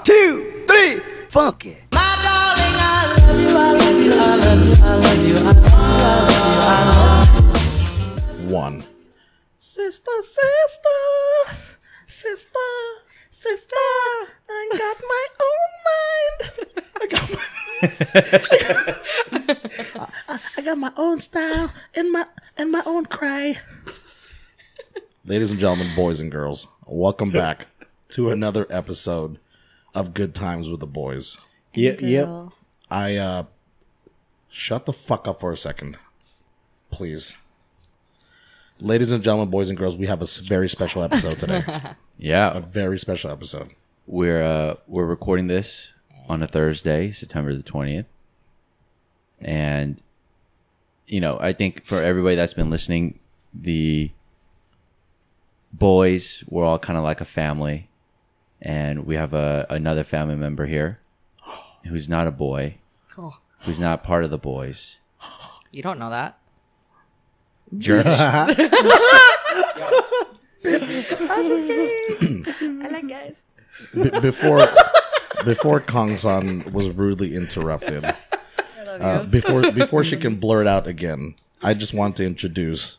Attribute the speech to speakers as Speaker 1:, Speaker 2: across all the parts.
Speaker 1: 2, 3, funky.
Speaker 2: My darling, I love you, I love you, I love you, I love you, I love you, I love you.
Speaker 3: One.
Speaker 2: Sister, sister, sister, sister, I got my own mind. I got my own style and my own cry.
Speaker 3: Ladies and gentlemen, boys and girls, welcome back to another episode of Good Times with the Boys.
Speaker 4: Yep.
Speaker 3: I shut the fuck up for a second, please. Ladies and gentlemen, boys and girls, we have a very special episode today.
Speaker 5: Yeah,
Speaker 3: A very special episode.
Speaker 5: we're recording this on a Thursday, September the 20th. And you know, I think for everybody that's been listening, the boys, we're all kind of like a family. And we have another family member here who's not a boy, who's not part of the boys.
Speaker 6: You don't know that.
Speaker 5: Jerks.
Speaker 6: I'm just kidding. I like guys.
Speaker 3: Before Kangsan was rudely interrupted,
Speaker 6: I love you.
Speaker 3: before she can blur it out again, I just want to introduce,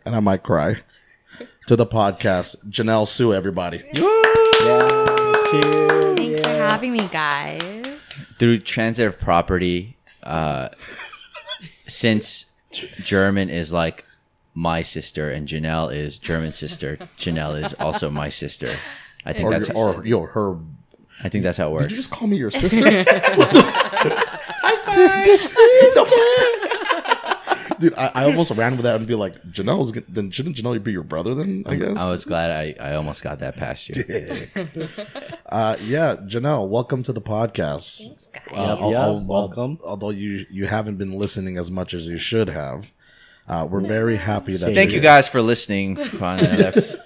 Speaker 3: and I might cry, to the podcast, Janelle Sua, everybody.
Speaker 6: Thanks for having me, guys.
Speaker 5: Through transitive property, since German is like my sister and Janelle is German's sister, Janelle is also my sister. I think that's
Speaker 3: her.
Speaker 5: I think that's how it works.
Speaker 3: Did you just call me your sister?
Speaker 2: Sister.
Speaker 3: Dude, I almost ran with that and be like, then shouldn't Janelle be your brother then, I guess?
Speaker 5: I was glad I almost got that past you.
Speaker 3: Yeah, Janelle, welcome to the podcast.
Speaker 6: Thanks, guys.
Speaker 4: Welcome.
Speaker 3: Although you haven't been listening as much as you should have, we're very happy that
Speaker 5: Thank you guys for listening on another episode.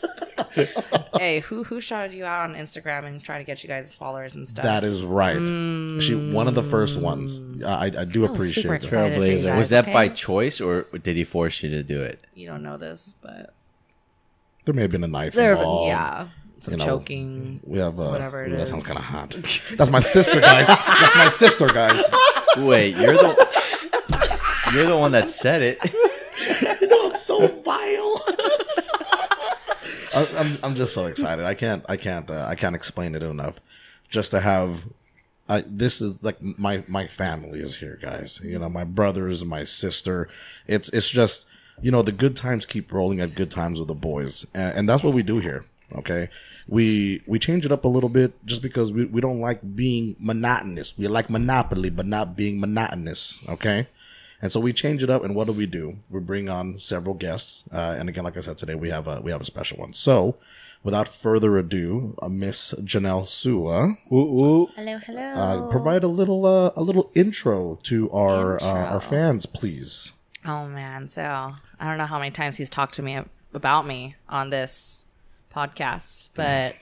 Speaker 6: Hey, who shouted you out on Instagram and tried to get you guys followers and stuff?
Speaker 3: That is right. One of the first ones. I do appreciate
Speaker 6: super
Speaker 3: it.
Speaker 6: excited for you
Speaker 4: Trailblazer.
Speaker 6: guys,
Speaker 5: Was that
Speaker 6: okay?
Speaker 5: by choice or did he force you to do it?
Speaker 6: You don't know this, but
Speaker 3: There may have been a knife
Speaker 6: there,
Speaker 3: involved.
Speaker 6: yeah, some
Speaker 3: You know,
Speaker 6: choking.
Speaker 3: We have
Speaker 6: Whatever it
Speaker 3: that
Speaker 6: is.
Speaker 3: sounds kind of hot. That's my sister, guys. That's my sister, guys.
Speaker 5: Wait, you're the one that said it.
Speaker 3: You know, I'm so vile. I'm just so excited. I can't explain it enough. Just to have, this is like my family is here, guys. You know, my brothers, my sister. It's just, you know, the good times keep rolling at Good Times with the Boys, and that's what we do here. Okay, we change it up a little bit just because we don't like being monotonous. We like Monopoly, but not being monotonous. Okay. And so we change it up, and what do? We bring on several guests, and again, like I said, today we have a special one. So, without further ado, Miss Janelle Sua,
Speaker 6: Hello.
Speaker 3: provide a little intro to our fans, please.
Speaker 6: Oh man, so I don't know how many times he's talked to me about me on this podcast, but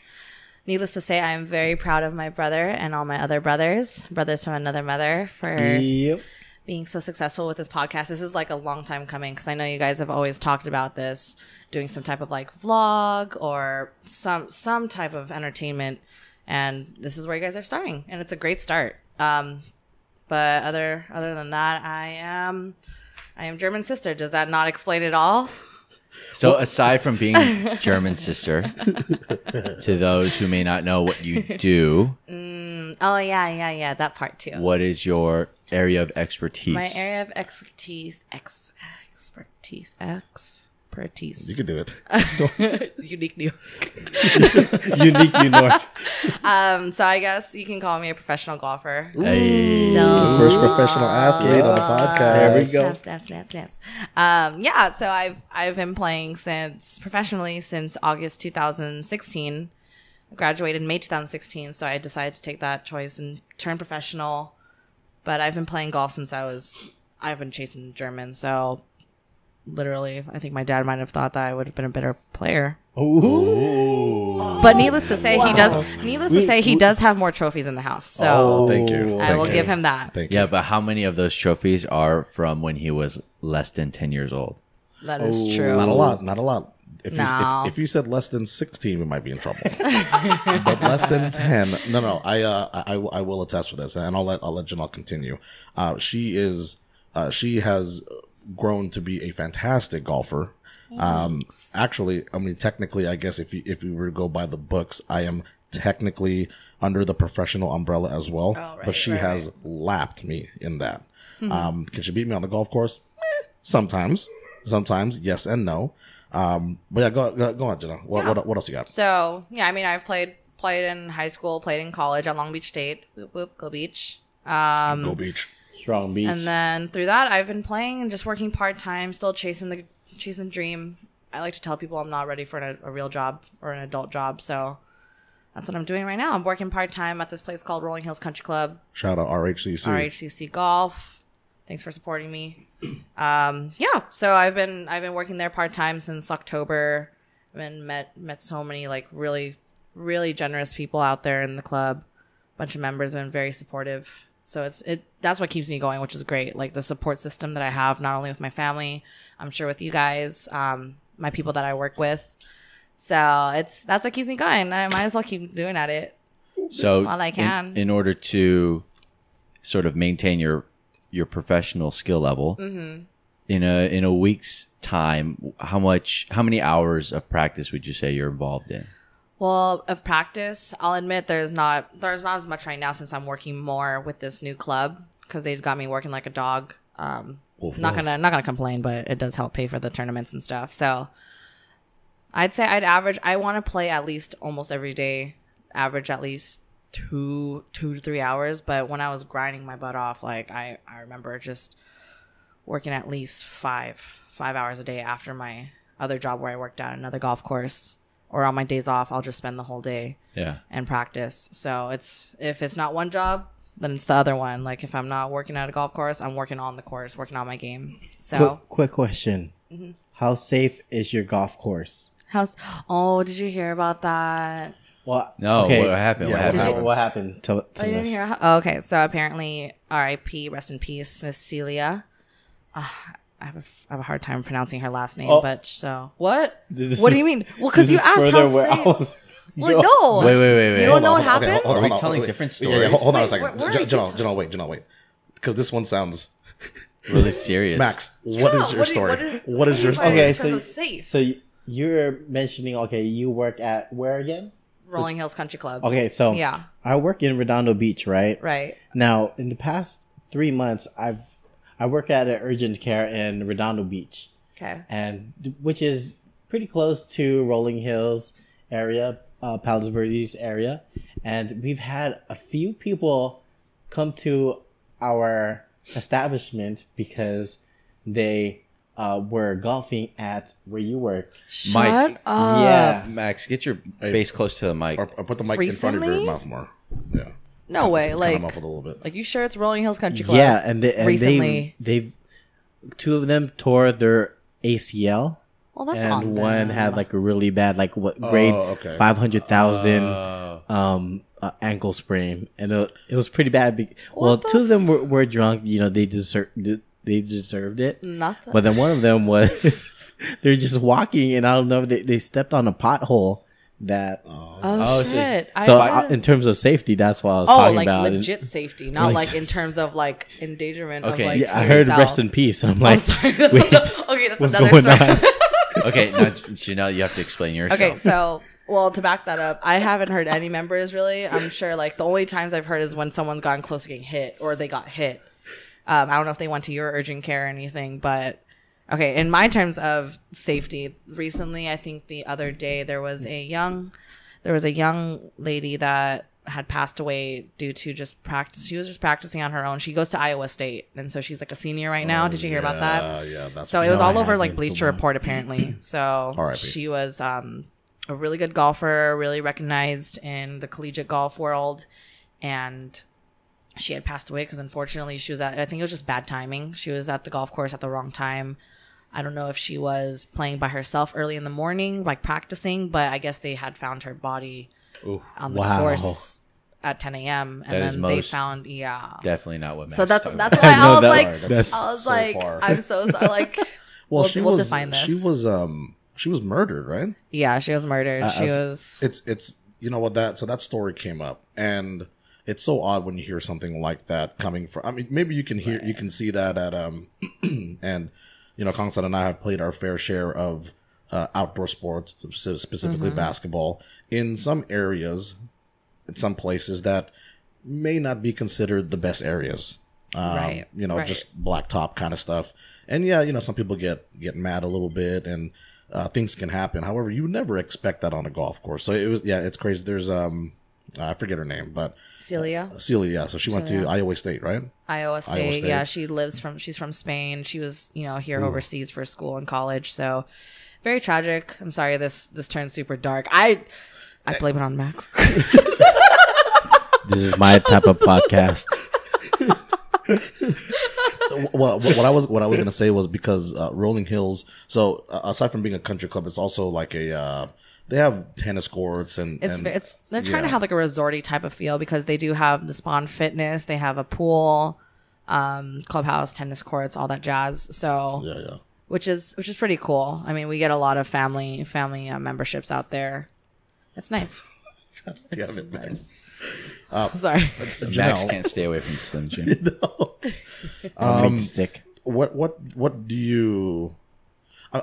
Speaker 6: needless to say, I'm very proud of my brother and all my other brothers from another mother, for being so successful with this podcast. This is like a long time coming, because I know you guys have always talked about this, doing some type of like vlog or some type of entertainment, and this is where you guys are starting, and it's a great start. But other than that, I am German's sister. Does that not explain it all?
Speaker 5: So aside from being German's sister, to those who may not know what you do,
Speaker 6: Oh yeah, that part too.
Speaker 5: what is your area of expertise?
Speaker 6: My area of expertise.
Speaker 3: You can do it.
Speaker 6: Unique New York.
Speaker 4: Unique New York.
Speaker 6: So I guess you can call me a professional golfer.
Speaker 5: Hey.
Speaker 6: So,
Speaker 4: First professional athlete on the podcast. There we go.
Speaker 6: Snaps. Yeah, so I've been playing professionally since August 2016. I graduated in May 2016, so I decided to take that choice and turn professional. But I've been playing golf since I've been chasing German, so literally, I think my dad might have thought that I would have been a better player.
Speaker 4: Ooh.
Speaker 6: But needless to say, he does have more trophies in the house. So
Speaker 3: Thank you.
Speaker 6: I will give him that.
Speaker 3: Thank you.
Speaker 5: Yeah, but how many of those trophies are from when he was less than 10 years old?
Speaker 6: That is true.
Speaker 3: Not a lot. if you said less than 16, we might be in trouble. But less than 10, no. I will attest for this, and I'll let Janelle continue. She has grown to be a fantastic golfer. Actually, I mean, technically, I guess if you were to go by the books, I am technically under the professional umbrella as well.
Speaker 6: Oh, right,
Speaker 3: but she has lapped me in that. Can she beat me on the golf course? Sometimes, yes and no. But yeah, go on, Jenna. What else you got?
Speaker 6: So yeah, I mean, I've played in high school, played in college at Long Beach State. Whoop, whoop, go Beach.
Speaker 3: Go Beach.
Speaker 4: Strong Beach.
Speaker 6: And then through that, I've been playing and just working part time, still chasing the dream. I like to tell people I'm not ready for a real job or an adult job, so that's what I'm doing right now. I'm working part time at this place called Rolling Hills Country Club.
Speaker 3: Shout out RHCC.
Speaker 6: RHCC Golf. Thanks for supporting me. Yeah, so I've been working there part time since October. And met so many like really, really generous people out there in the club. A bunch of members have been very supportive. So that's what keeps me going, which is great. Like the support system that I have, not only with my family, I'm sure with you guys, my people that I work with. So that's what keeps me going. I might as well keep doing at it
Speaker 5: So
Speaker 6: while I can.
Speaker 5: in order to sort of maintain your professional skill level, in a week's time, how many hours of practice would you say you're involved in?
Speaker 6: Well, of practice, I'll admit there's not as much right now since I'm working more with this new club because they've got me working like a dog. Not gonna complain, but it does help pay for the tournaments and stuff. So I'd say I'd average. I want to play at least almost every day, average at least 2 to 3 hours. But when I was grinding my butt off, like I remember just working at least five hours a day after my other job where I worked at another golf course. Or on my days off, I'll just spend the whole day and practice. So if it's not one job, then it's the other one. Like if I'm not working at a golf course, I'm working on the course, working on my game. So
Speaker 4: quick question: How safe is your golf course?
Speaker 6: Did you hear about that?
Speaker 4: What?
Speaker 5: No,
Speaker 4: okay.
Speaker 5: What happened?
Speaker 4: Yeah, what happened? Tell
Speaker 6: you didn't
Speaker 4: us.
Speaker 6: hear? Okay, so apparently, R.I.P. Rest in peace, Miss Celia. I have a hard time pronouncing her last name, but so what? What do you mean? Well, because you asked how safe. Well, no.
Speaker 5: Wait.
Speaker 6: You don't know what happened?
Speaker 3: Hold on,
Speaker 5: Are we telling different stories?
Speaker 3: Yeah, hold on a
Speaker 6: Wait,
Speaker 3: second.
Speaker 6: where are you
Speaker 3: Janelle, wait. Because this one sounds
Speaker 5: Really serious.
Speaker 3: Max, what is your story? What is your story?
Speaker 4: Okay,
Speaker 6: in terms of safe?
Speaker 4: So you're mentioning, you work at where again?
Speaker 6: Rolling Hills Country Club.
Speaker 4: Okay, so
Speaker 6: Yeah.
Speaker 4: I work in Redondo Beach, right?
Speaker 6: Right.
Speaker 4: Now, in the past 3 months, I work at an urgent care in Redondo Beach,
Speaker 6: Okay.
Speaker 4: and which is pretty close to Rolling Hills area, Palos Verdes area, and we've had a few people come to our establishment because they were golfing at where you work.
Speaker 6: Shut
Speaker 5: Mike.
Speaker 6: up.
Speaker 4: Yeah.
Speaker 5: Max, get your face close to the mic.
Speaker 3: Or put the mic in front of your
Speaker 6: Recently?
Speaker 3: mouth more. Yeah.
Speaker 6: No way.
Speaker 3: It's
Speaker 6: Like,
Speaker 3: kind of muffled a little bit.
Speaker 6: like you sure it's Rolling Hills Country Club?
Speaker 4: Yeah, and
Speaker 6: recently.
Speaker 4: they've two of them tore their ACL.
Speaker 6: Well, that's on
Speaker 4: And one
Speaker 6: them.
Speaker 4: had like a really bad, like what grade
Speaker 3: okay.
Speaker 4: 500,000 ankle sprain, and it was pretty bad. Well,
Speaker 6: the
Speaker 4: two of them were drunk. You know, they deserved it.
Speaker 6: Nothing.
Speaker 4: But then one of them was they're just walking, and I don't know if they stepped on a pothole that.
Speaker 6: Oh, shit.
Speaker 4: In terms of safety, that's what I was
Speaker 6: Oh,
Speaker 4: talking
Speaker 6: like
Speaker 4: about.
Speaker 6: legit safety, not
Speaker 4: Like-
Speaker 6: like in terms of like endangerment
Speaker 5: Okay.
Speaker 6: of like.
Speaker 4: Yeah, I heard
Speaker 6: yourself.
Speaker 4: rest in peace. I'm
Speaker 6: I'm
Speaker 4: like,
Speaker 6: sorry.
Speaker 4: wait,
Speaker 6: Okay, that's
Speaker 4: what's
Speaker 6: another
Speaker 4: going
Speaker 6: story.
Speaker 4: on?
Speaker 5: Okay, now Janelle, you have to explain yourself.
Speaker 6: Okay, so well, to back that up, I haven't heard any members really. I'm sure like the only times I've heard is when someone's gotten close to getting hit or they got hit. I don't know if they went to your urgent care or anything, but okay. In my terms of safety, recently, I think the other day there was a young lady that had passed away due to just practice. She was just practicing on her own. She goes to Iowa State, and so she's like a senior right now. Did you hear about that?
Speaker 3: Yeah, that's
Speaker 6: So it was
Speaker 4: No,
Speaker 6: all
Speaker 4: I
Speaker 6: over like
Speaker 4: haven't.
Speaker 6: Bleacher Report apparently. So
Speaker 3: R.I.P.
Speaker 6: she was a really good golfer, really recognized in the collegiate golf world, and she had passed away because unfortunately she was at, I think it was just bad timing. She was at the golf course at the wrong time. I don't know if she was playing by herself early in the morning, like practicing, but I guess they had found her body on the
Speaker 4: Wow.
Speaker 6: course at 10 a.m. And
Speaker 5: That is
Speaker 6: then they
Speaker 5: most-
Speaker 6: found,
Speaker 5: Definitely not what Max
Speaker 6: So that's
Speaker 5: talking
Speaker 6: that's
Speaker 5: about.
Speaker 6: why
Speaker 4: I know
Speaker 6: I
Speaker 4: that-
Speaker 6: was
Speaker 4: that's
Speaker 6: like,
Speaker 3: so far.
Speaker 6: I'm so sorry. Like,
Speaker 3: Well,
Speaker 6: we'll define this.
Speaker 3: She was She was murdered, right?
Speaker 6: Yeah, she was murdered. She was.
Speaker 3: It's you know what that story came up, and it's so odd when you hear something like that coming from. I mean, maybe you can hear you can see that at and Kangsan and I have played our fair share of outdoor sports, specifically basketball, in some areas, in some places that may not be considered the best areas.
Speaker 6: Right.
Speaker 3: Just blacktop kind of stuff. And some people get mad a little bit, and things can happen. However, you would never expect that on a golf course. So it's crazy. There's I forget her name, but
Speaker 6: Celia.
Speaker 3: Celia. So she went to Iowa State, right?
Speaker 6: Iowa State. Yeah, she's from Spain. She was, here overseas for school and college. So very tragic. I'm sorry this turned super dark. I blame it on Max.
Speaker 4: This is my type of podcast.
Speaker 3: Well, what I was gonna say was because Rolling Hills. So aside from being a country club, it's also like they have tennis courts and
Speaker 6: they're trying to have like a resorty type of feel because they do have the Spawn Fitness. They have a pool, clubhouse, tennis courts, all that jazz. So which is pretty cool. I mean, we get a lot of family memberships out there. It's nice.
Speaker 3: Damn it, Max.
Speaker 6: Sorry,
Speaker 5: Max can't stay away from Slim Jim.
Speaker 4: Stick.
Speaker 3: What do you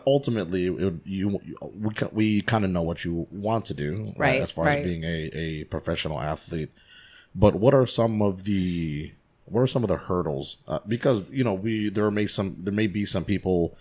Speaker 3: ultimately we kind of know what you want to do,
Speaker 6: right?
Speaker 3: As far as being a professional athlete, but what are some of the hurdles? Because there may be some people,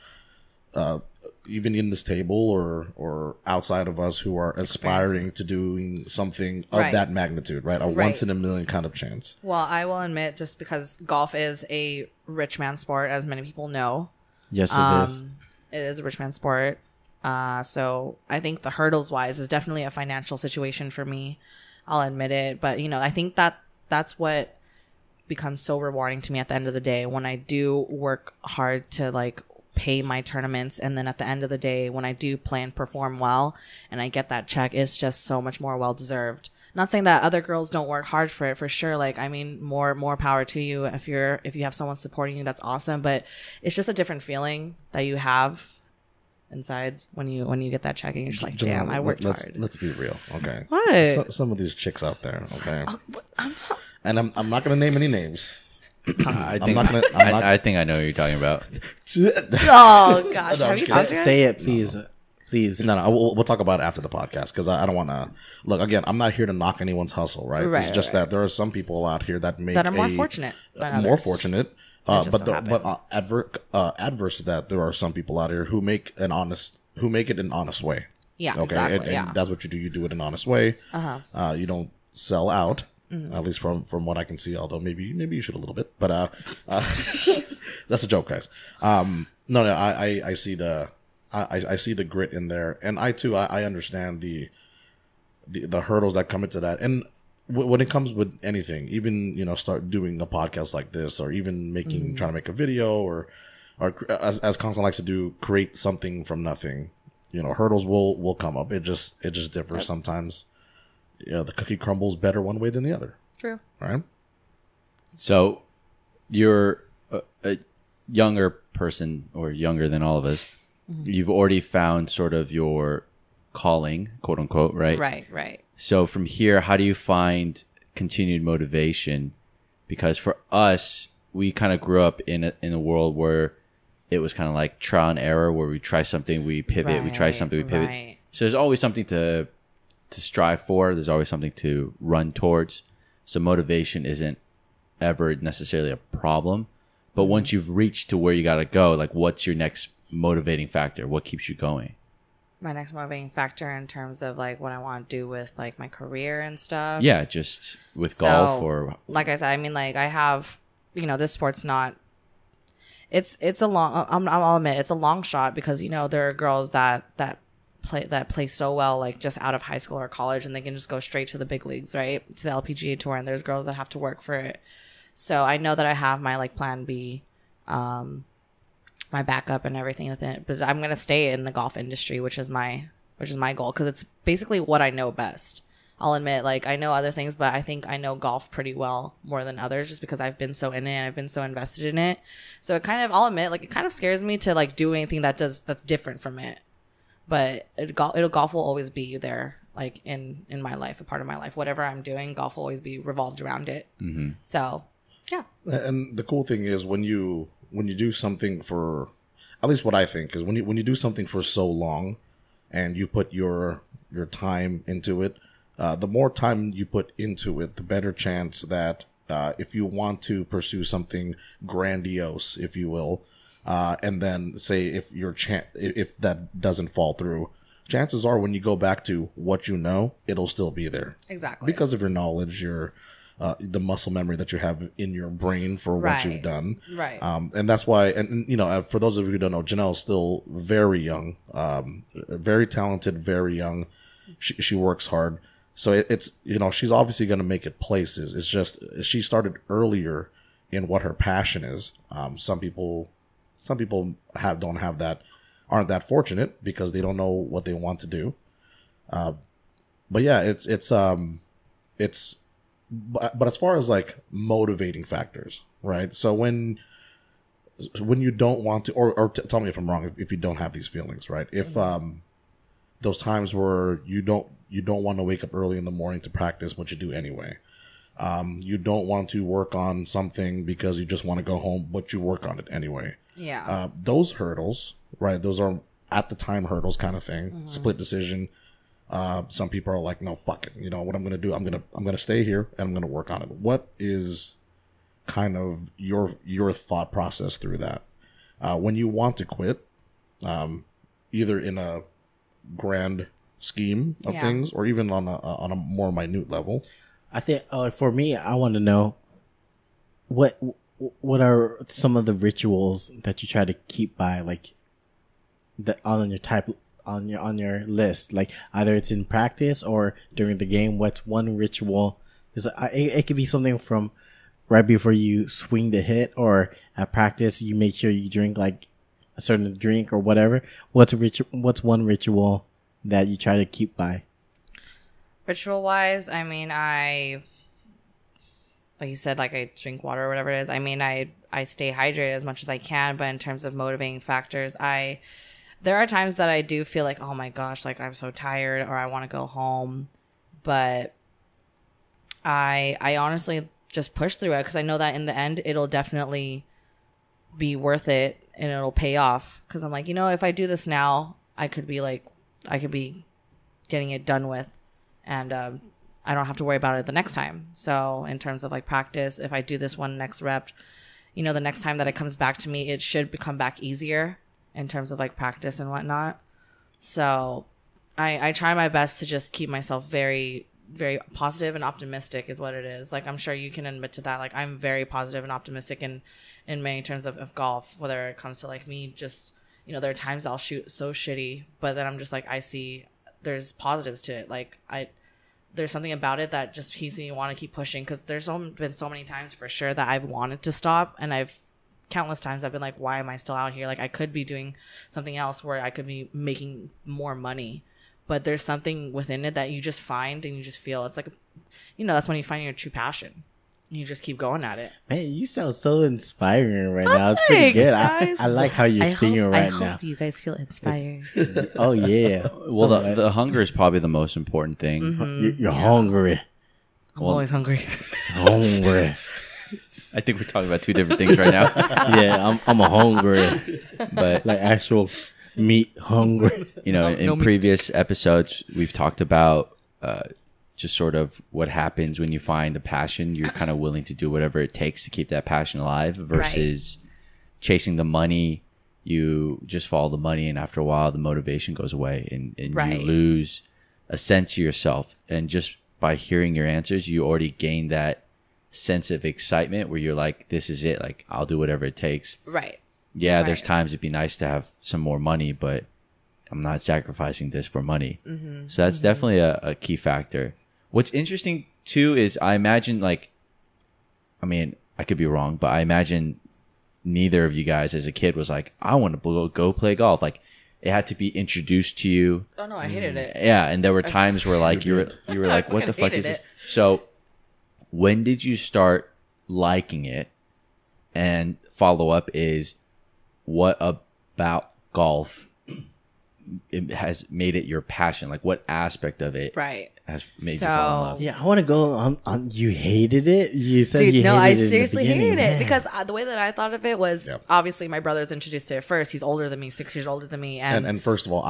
Speaker 3: even in this table or outside of us, who are aspiring to doing something of that magnitude, right? A once in a million kind of chance.
Speaker 6: Well, I will admit, just because golf is a rich man sport, as many people know.
Speaker 4: Yes, it is.
Speaker 6: It is a rich man sport. So I think the hurdles wise is definitely a financial situation for me. I'll admit it. But, I think that's what becomes so rewarding to me at the end of the day when I do work hard to like pay my tournaments. And then at the end of the day, when I do play and perform well and I get that check, it's just so much more well-deserved. Not saying that other girls don't work hard for it, for sure. Like, I mean, more power to you. If you have someone supporting you, that's awesome. But it's just a different feeling that you have inside when you get that check and you're just like, damn, I worked hard.
Speaker 3: Let's be real, okay?
Speaker 6: What?
Speaker 3: Some of these chicks out there, okay?
Speaker 6: I'm not.
Speaker 3: And I'm not gonna name any names.
Speaker 5: I think I know what you're talking about.
Speaker 6: Oh gosh, have you talked to her?
Speaker 4: Say it, please. Please.
Speaker 3: No, we'll talk about it after the podcast because I don't want to. Look, again, I'm not here to knock anyone's hustle, right? It's just that there are some people out here that are more
Speaker 6: fortunate than others.
Speaker 3: More fortunate. But adverse to that, there are some people out here who make it an honest way.
Speaker 6: Yeah,
Speaker 3: okay,
Speaker 6: exactly.
Speaker 3: and that's what you do. You do it an honest way. You don't sell out. At least from what I can see, although maybe you should a little bit, but that's a joke, guys. No, I see I see the grit in there, and I understand the hurdles that come into that, and when it comes with anything, even start doing a podcast like this, or even trying to make a video, or as Kangsan likes to do, create something from nothing. Hurdles will come up. It just differs sometimes. The cookie crumbles better one way than the other.
Speaker 6: True.
Speaker 3: Right?
Speaker 5: So you're a younger person, or younger than all of us. Mm-hmm. You've already found sort of your calling, quote unquote, right?
Speaker 6: Right.
Speaker 5: So from here, how do you find continued motivation? Because for us, we kind of grew up in a world where it was kind of like trial and error, where we try something, we pivot, we try something, we pivot.
Speaker 6: Right.
Speaker 5: So there's always something to strive for. There's always something to run towards. So motivation isn't ever necessarily a problem. But once you've reached to where you got to go, like, what's your next motivating factor? What keeps you going?
Speaker 6: My next motivating factor in terms of like what I want to do with like my career and stuff.
Speaker 5: Yeah, just with golf, or
Speaker 6: like I said, I mean, like I have, this sport's not. It's a long. I'll admit it's a long shot because there are girls that play so well, like just out of high school or college, and they can just go straight to the big leagues, right, to the LPGA tour. And there's girls that have to work for it. So I know that I have my like plan B, my backup and everything with it. But I'm gonna stay in the golf industry, which is my goal, because it's basically what I know best. I'll admit, like, I know other things, but I think I know golf pretty well more than others, just because I've been so in it and I've been so invested in it. So it kind of, I'll admit, like, it kind of scares me to like do anything that's different from it. but golf will always be there, like in my life, a part of my life. Whatever I'm doing, golf will always be revolved around it. Mm-hmm. So, yeah.
Speaker 3: And the cool thing is when you do something for, at least what I think is when you do something for so long, and you put your time into it, the more time you put into it, the better chance that if you want to pursue something grandiose, if you will, and then say if that doesn't fall through, chances are when you go back to what you know, it'll still be there.
Speaker 6: Exactly.
Speaker 3: Because of your knowledge, the muscle memory that you have in your brain for what you've done.
Speaker 6: Right.
Speaker 3: And that's why, and for those of you who don't know, Janelle's still very young, very talented, very young. She works hard. So it's, she's obviously going to make it places. It's just, she started earlier in what her passion is. Some people don't have that, aren't that fortunate because they don't know what they want to do. But yeah, but as far as like motivating factors, right? So when you don't want to, or tell me if I'm wrong, if you don't have these feelings, right? If those times where you don't want to wake up early in the morning to practice, but you do anyway. You don't want to work on something because you just want to go home, but you work on it anyway.
Speaker 6: Yeah.
Speaker 3: Those hurdles, right? Those are at the time hurdles kind of thing. Mm-hmm. Split decision. Some people are like, no, fuck it. You know what I'm going to do? I'm going to stay here and I'm going to work on it. What is kind of your thought process through that? When you want to quit, either in a grand scheme of things or even on a more minute level.
Speaker 4: I think for me, I want to know what are some of the rituals that you try to keep by, like on your list, like either it's in practice or during the game. What's one ritual? It could be something from right before you swing the hit, or at practice you make sure you drink like a certain drink or whatever. What's one ritual that you try to keep by?
Speaker 6: Ritual wise, I mean, like you said, like I drink water or whatever it is. I mean, I stay hydrated as much as I can, but in terms of motivating factors, there are times that I do feel like, oh my gosh, like I'm so tired or I want to go home. But I honestly just push through it because I know that in the end, it'll definitely be worth it and it'll pay off. Because I'm like, if I do this now, I could be getting it done with. And I don't have to worry about it the next time. So in terms of like practice, if I do this one next rep, the next time that it comes back to me, it should come back easier in terms of like practice and whatnot. So I try my best to just keep myself very, very positive and optimistic is what it is. Like, I'm sure you can admit to that. Like, I'm very positive and optimistic in many terms of golf, whether it comes to like me just, there are times I'll shoot so shitty, but then I'm just like, I see there's positives to it. Like there's something about it that just makes me want to keep pushing, because there's been so many times for sure that I've wanted to stop, and countless times I've been like, why am I still out here? Like, I could be doing something else where I could be making more money, but there's something within it that you just find and you just feel it's like, that's when you find your true passion. You just keep going at it.
Speaker 4: Man, you sound so inspiring right now. It's pretty good. I like how you're speaking right now.
Speaker 6: I hope you guys feel inspired.
Speaker 4: Oh, yeah.
Speaker 5: Well, the hunger is probably the most important thing.
Speaker 4: Mm-hmm. You're hungry.
Speaker 6: I'm always hungry.
Speaker 4: Hungry.
Speaker 5: I think we're talking about two different things right now.
Speaker 4: Yeah, I'm a hungry. But like actual meat hungry.
Speaker 5: In previous episodes, we've talked about just sort of what happens when you find a passion. You're kind of willing to do whatever it takes to keep that passion alive versus chasing the money. You just follow the money, and after a while, the motivation goes away, and you lose a sense of yourself. And just by hearing your answers, you already gain that sense of excitement where you're like, this is it. Like, I'll do whatever it takes.
Speaker 6: Right.
Speaker 5: Yeah, there's times it'd be nice to have some more money, but I'm not sacrificing this for money. Mm-hmm. So that's definitely a key factor. What's interesting too is I imagine I could be wrong, but I imagine neither of you guys as a kid was like, I want to go play golf. Like, it had to be introduced to you.
Speaker 6: Oh no, I hated it.
Speaker 5: Yeah, and there were times where like you were like, what the fuck is this? So when did you start liking it? And follow up is, what about golf it has made it your passion? Like, what aspect of it
Speaker 6: Right.
Speaker 5: has made you fall in love?
Speaker 4: Yeah, I want to go on. You hated it. You said
Speaker 6: Dude,
Speaker 4: you
Speaker 6: no,
Speaker 4: hated
Speaker 6: I
Speaker 4: it in
Speaker 6: seriously
Speaker 4: the beginning.
Speaker 6: hated it
Speaker 4: Man.
Speaker 6: because the way that I thought of it was
Speaker 3: Yep.
Speaker 6: obviously my brother's introduced to it first. He's older than me, 6 years older than me,
Speaker 3: And first of all,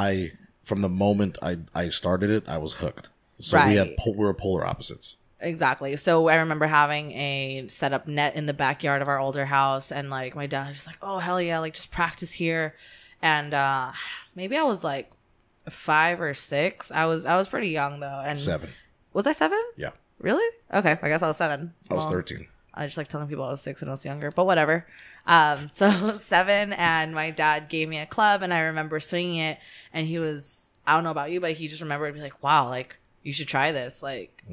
Speaker 3: from the moment I started it, I was hooked. So
Speaker 6: Right.
Speaker 3: we were polar opposites.
Speaker 6: exactly. So I remember having a set up net in the backyard of our older house, and like my dad was just like, "Oh hell yeah, like just practice here." And maybe I was like 5 or 6. I was pretty young though. And
Speaker 3: 7.
Speaker 6: Was I 7?
Speaker 3: Yeah.
Speaker 6: Really? Okay, I guess I was 7.
Speaker 3: I was
Speaker 6: Well,
Speaker 3: 13.
Speaker 6: I just like telling people I was 6 and I was younger, but whatever. So 7, and my dad gave me a club, and I remember swinging it, and he was, I don't know about you, but he just remembered me like, wow, like you should try this, like,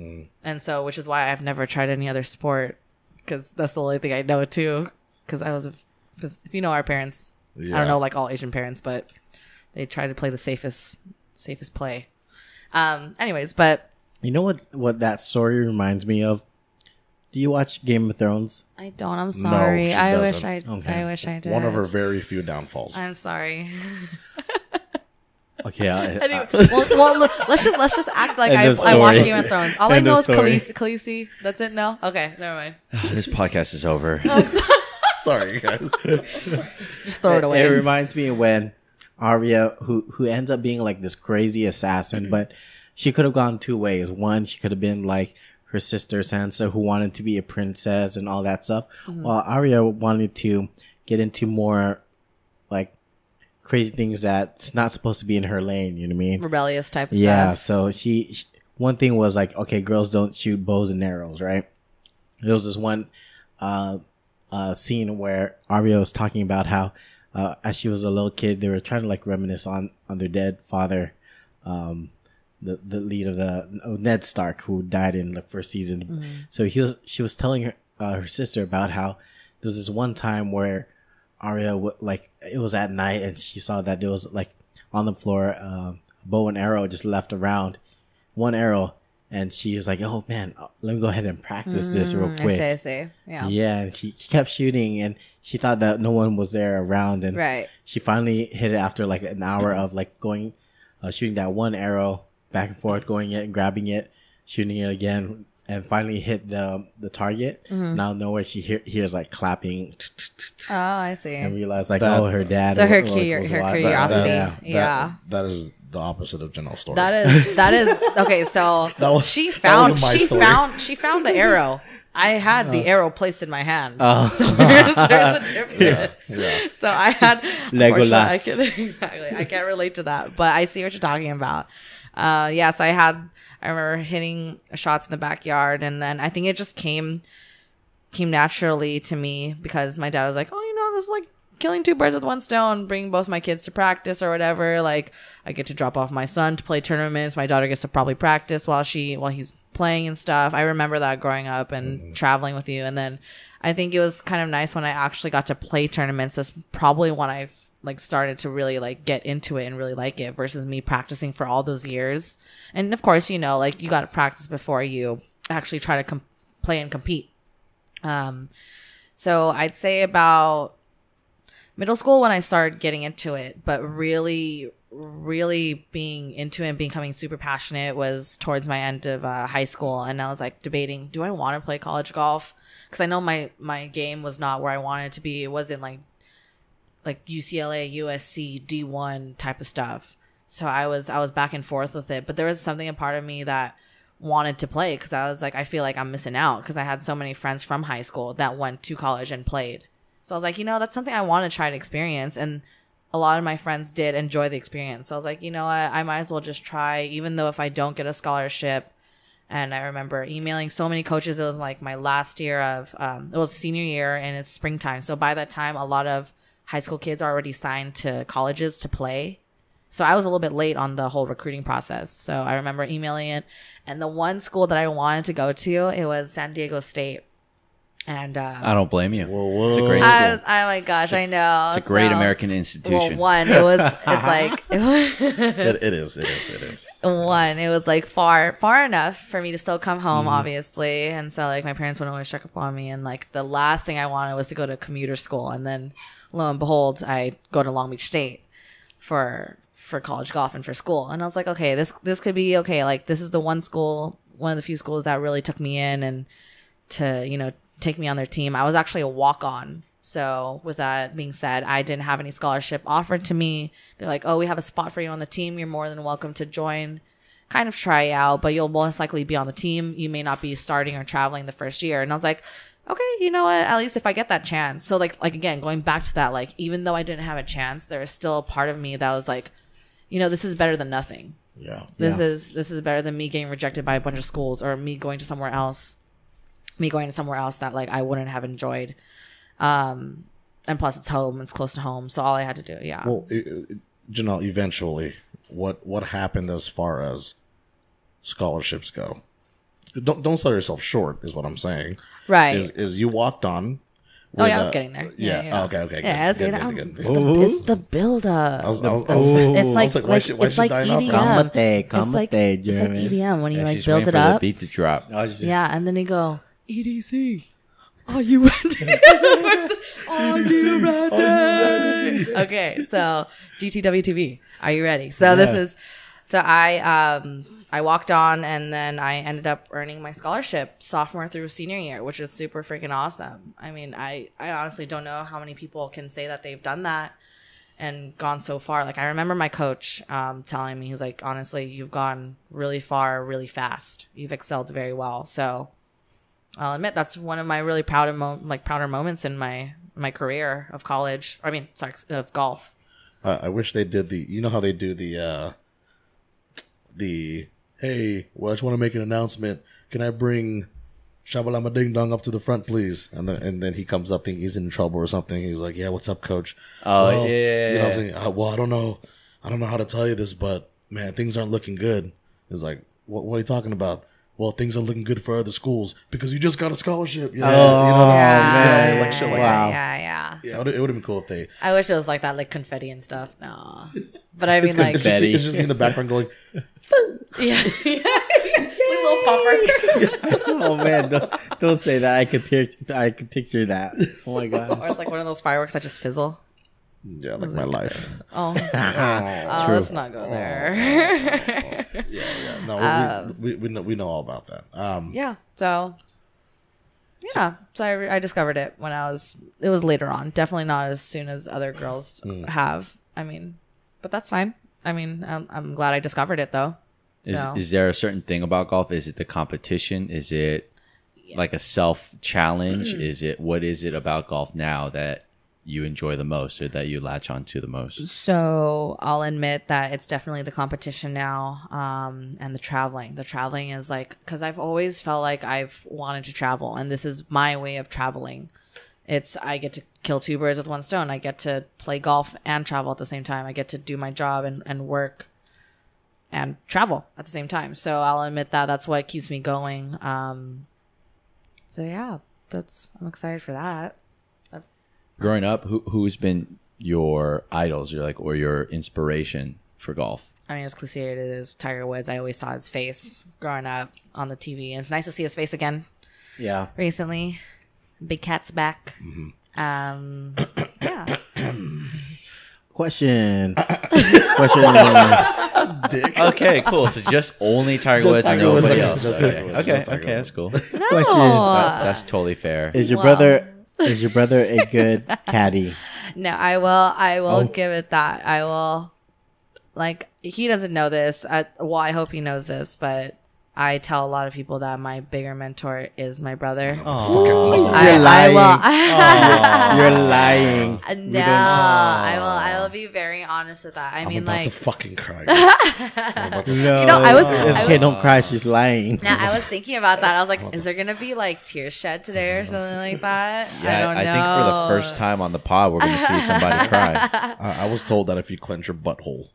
Speaker 6: and so which is why I've never tried any other sport, because that's the only thing I know too. Because if you know our parents, I
Speaker 3: Yeah.
Speaker 6: don't know like all Asian parents, but they try to play the safest play. Anyways, but
Speaker 4: You know what that story reminds me of? Do you watch Game of Thrones?
Speaker 6: I don't. I'm sorry.
Speaker 3: she
Speaker 6: I wish
Speaker 3: doesn't.
Speaker 4: Okay.
Speaker 6: I wish I did.
Speaker 3: One of her very few downfalls.
Speaker 6: I'm sorry.
Speaker 4: Okay,
Speaker 6: Anyway, well, let's just act like
Speaker 4: End of
Speaker 6: I watched
Speaker 4: story.
Speaker 6: Game of Thrones. All I
Speaker 4: End
Speaker 6: know
Speaker 4: of
Speaker 6: is
Speaker 4: story.
Speaker 6: Khaleesi. That's it. No. Okay, never mind.
Speaker 5: This podcast is over.
Speaker 3: Sorry, guys.
Speaker 6: Just throw it away.
Speaker 4: It reminds me of when Arya, who ends up being like this crazy assassin, but she could have gone 2 ways. One, she could have been like her sister Sansa, who wanted to be a princess and all that stuff, while Arya wanted to get into more like crazy things that's not supposed to be in her lane. You know what I mean?
Speaker 6: Rebellious type of
Speaker 4: Yeah.
Speaker 6: stuff.
Speaker 4: So she one thing was like, okay, girls don't shoot bows and arrows, right? There was this one scene where Arya was talking about how as she was a little kid, they were trying to like reminisce on their dead father, the lead of Ned Stark, who died in the first season. So she was telling her sister about how there was this one time where Arya like it was at night, and she saw that there was like on the floor a bow and arrow just left around, one arrow, and she was like, "Oh man, let me go ahead and practice this real quick."
Speaker 6: I see. Yeah.
Speaker 4: Yeah, and she kept shooting, and she thought that no one was there around, and
Speaker 6: Right.
Speaker 4: she finally hit it after like an hour of like going, shooting that one arrow back and forth, going it and grabbing it, shooting it again, and finally hit the target. Now nowhere she hears like clapping,
Speaker 6: Oh, I see.
Speaker 4: and realized like,
Speaker 3: That-
Speaker 4: oh, her dad.
Speaker 6: So her
Speaker 4: was
Speaker 6: her
Speaker 4: watching.
Speaker 6: curiosity. Yeah.
Speaker 3: That is the opposite of Janelle's story.
Speaker 6: That is okay. So
Speaker 3: That was-
Speaker 6: she
Speaker 3: that
Speaker 6: found
Speaker 3: wasn't my story.
Speaker 6: she found the arrow. I had the arrow placed in my hand.
Speaker 4: Oh.
Speaker 6: So there's a difference.
Speaker 3: Yeah.
Speaker 6: So I had
Speaker 4: Legolas.
Speaker 6: exactly. I can't relate to that, but I see what you're talking about. So I remember hitting shots in the backyard, and then I think it just came naturally to me because my dad was like, "Oh, this is like killing 2 birds with 1 stone, bring both my kids to practice or whatever. Like I get to drop off my son to play tournaments. My daughter gets to probably practice while he's playing and stuff." I remember that growing up and traveling with you. And then I think it was kind of nice when I actually got to play tournaments. That's probably when I like started to really like get into it and really like it versus me practicing for all those years. And of course, like you got to practice before you actually try to play and compete. So I'd say about middle school when I started getting into it, but really being into it and becoming super passionate was towards my end of high school. And I was like debating, do I want to play college golf? Because I know my game was not where I wanted it to be. It wasn't like UCLA, USC, D1 type of stuff. So I was back and forth with it. But there was something, a part of me that wanted to play because I was like, I feel like I'm missing out because I had so many friends from high school that went to college and played. So I was like, that's something I want to try to experience. And a lot of my friends did enjoy the experience. So I was like, you know what? I might as well just try, even though if I don't get a scholarship. And I remember emailing so many coaches. It was like my last year of, it was senior year and it's springtime. So by that time, a lot of high school kids are already signed to colleges to play. So I was a little bit late on the whole recruiting process. So I remember emailing it. And the one school that I wanted to go to, it was San Diego State. And
Speaker 5: I don't blame you.
Speaker 3: Whoa.
Speaker 5: It's a great school.
Speaker 6: oh my gosh, I know.
Speaker 5: It's a great
Speaker 6: So-
Speaker 5: American institution.
Speaker 6: Well, it's like,
Speaker 3: It is.
Speaker 6: one, it was like far enough for me to still come home, obviously. And so like my parents would always check up on me. And like the last thing I wanted was to go to commuter school. And then lo and behold, I go to Long Beach State for for college golf and for school. And I was like, okay, this could be okay. Like, this is the one of the few schools that really took me in and to, you know, take me on their team. I was actually a walk-on. So with that being said, I didn't have any scholarship offered to me. They're like, oh, we have a spot for you on the team. You're more than welcome to join, kind of try out, but you'll most likely be on the team. You may not be starting or traveling the first year. And I was like, okay, you know what? At least if I get that chance. So like again, going back to that, like, even though I didn't have a chance, there was still a part of me that was like, you know, this is better than nothing.
Speaker 3: Yeah.
Speaker 6: This is better than me getting rejected by a bunch of schools, or me going to somewhere else that like I wouldn't have enjoyed. And plus it's home, it's close to home. So all I had to do, yeah.
Speaker 3: Well, Janelle, eventually, what happened as far as scholarships go? Don't sell yourself short, is what I'm saying.
Speaker 6: Right.
Speaker 3: Is you walked on.
Speaker 6: Oh yeah, I was getting there.
Speaker 3: Yeah. Okay. Good.
Speaker 6: Yeah, I was
Speaker 3: Good,
Speaker 6: getting
Speaker 3: good,
Speaker 6: there.
Speaker 3: good.
Speaker 6: It's the build up.
Speaker 3: I was
Speaker 6: It's like
Speaker 3: why she
Speaker 6: it's like
Speaker 3: dying off?
Speaker 6: EDM.
Speaker 4: Kamate,
Speaker 6: It's like
Speaker 4: Germund.
Speaker 6: EDM when you like
Speaker 5: she's
Speaker 6: build
Speaker 5: waiting
Speaker 6: it
Speaker 5: for
Speaker 6: up.
Speaker 5: the beat to drop.
Speaker 6: Yeah, and then you go EDC. Are you ready? Are you ready? Okay, so GTWTV. Are you ready? So I walked on, and then I ended up earning my scholarship sophomore through senior year, which is super freaking awesome. I mean, I honestly don't know how many people can say that they've done that and gone so far. Like, I remember my coach telling me, he was like, honestly, you've gone really far, really fast. You've excelled very well. So I'll admit that's one of my really prouder moments in my career of college. I mean, sorry, of golf.
Speaker 3: I wish they did you know how they do the hey, well, I just want to make an announcement. Can I bring Shabalama Ding Dong up to the front, please? And then he comes up thinking he's in trouble or something. He's like, yeah, what's up, coach?
Speaker 5: Oh,
Speaker 3: well,
Speaker 5: yeah.
Speaker 3: You know what I'm saying? Well, I don't know how to tell you this, but man, things aren't looking good. He's like, what are you talking about? Well, things are looking good for other schools because you just got a scholarship. Yeah,
Speaker 6: Yeah,
Speaker 3: like shit like
Speaker 4: Wow.
Speaker 6: Yeah.
Speaker 3: that. Yeah, it would have been cool if they.
Speaker 6: I wish it was like that, like confetti and stuff. No, but I mean, like,
Speaker 3: It's just me in the background going,
Speaker 6: yeah, little popper,
Speaker 4: Oh man, don't say that. I could picture that. Oh my god.
Speaker 6: or it's like one of those fireworks that just fizzle.
Speaker 3: yeah, like my life.
Speaker 6: Oh,
Speaker 4: True.
Speaker 6: let's not go there.
Speaker 3: Yeah. No, we know all about that.
Speaker 6: Yeah. So I discovered it when it was later on. Definitely not as soon as other girls have. I mean, but that's fine. I mean, I'm glad I discovered it though. So.
Speaker 5: Is there a certain thing about golf? Is it the competition? Is it like a self challenge? What is it about golf now that you enjoy the most or that you latch onto the most?
Speaker 6: So I'll admit that it's definitely the competition now, and the traveling. The traveling is like, because I've always felt like I've wanted to travel, and this is my way of traveling. I get to kill two birds with one stone. I get to play golf and travel at the same time. I get to do my job and work and travel at the same time. So I'll admit that that's what keeps me going. So yeah, I'm excited for that.
Speaker 5: Growing up, who's been your idols, or your inspiration for golf?
Speaker 6: I mean, as cliche it is, Tiger Woods. I always saw his face growing up on the TV, and it's nice to see his face again
Speaker 4: Yeah.
Speaker 6: recently. Big Cat's back. Yeah.
Speaker 4: Question.
Speaker 5: Okay, cool. So just only Tiger Woods and
Speaker 3: Tiger Woods,
Speaker 5: nobody
Speaker 3: okay.
Speaker 5: else.
Speaker 3: Just
Speaker 5: Okay,
Speaker 3: Tiger Woods,
Speaker 5: okay,
Speaker 3: just Tiger
Speaker 5: okay,
Speaker 3: Woods.
Speaker 5: that's cool.
Speaker 6: No.
Speaker 4: Question.
Speaker 5: That's totally fair.
Speaker 4: Is your
Speaker 6: Well.
Speaker 4: brother a good caddy?
Speaker 6: No, I will give it that. I will, like, he doesn't know this. Well, I hope he knows this, but I tell a lot of people that my bigger mentor is my brother.
Speaker 4: You're lying. You're lying.
Speaker 6: No, I will be very honest with that.
Speaker 3: I'm
Speaker 6: mean,
Speaker 3: about
Speaker 6: like,
Speaker 3: to fucking cry.
Speaker 4: No.
Speaker 6: You know, I was-
Speaker 4: It's okay, don't cry. She's lying.
Speaker 6: now I was thinking about that. I was like, is there gonna be like tears shed today or something like that? I don't know.
Speaker 5: I think for the first time on the pod, we're going to see somebody cry.
Speaker 3: I was told that if you clench your butthole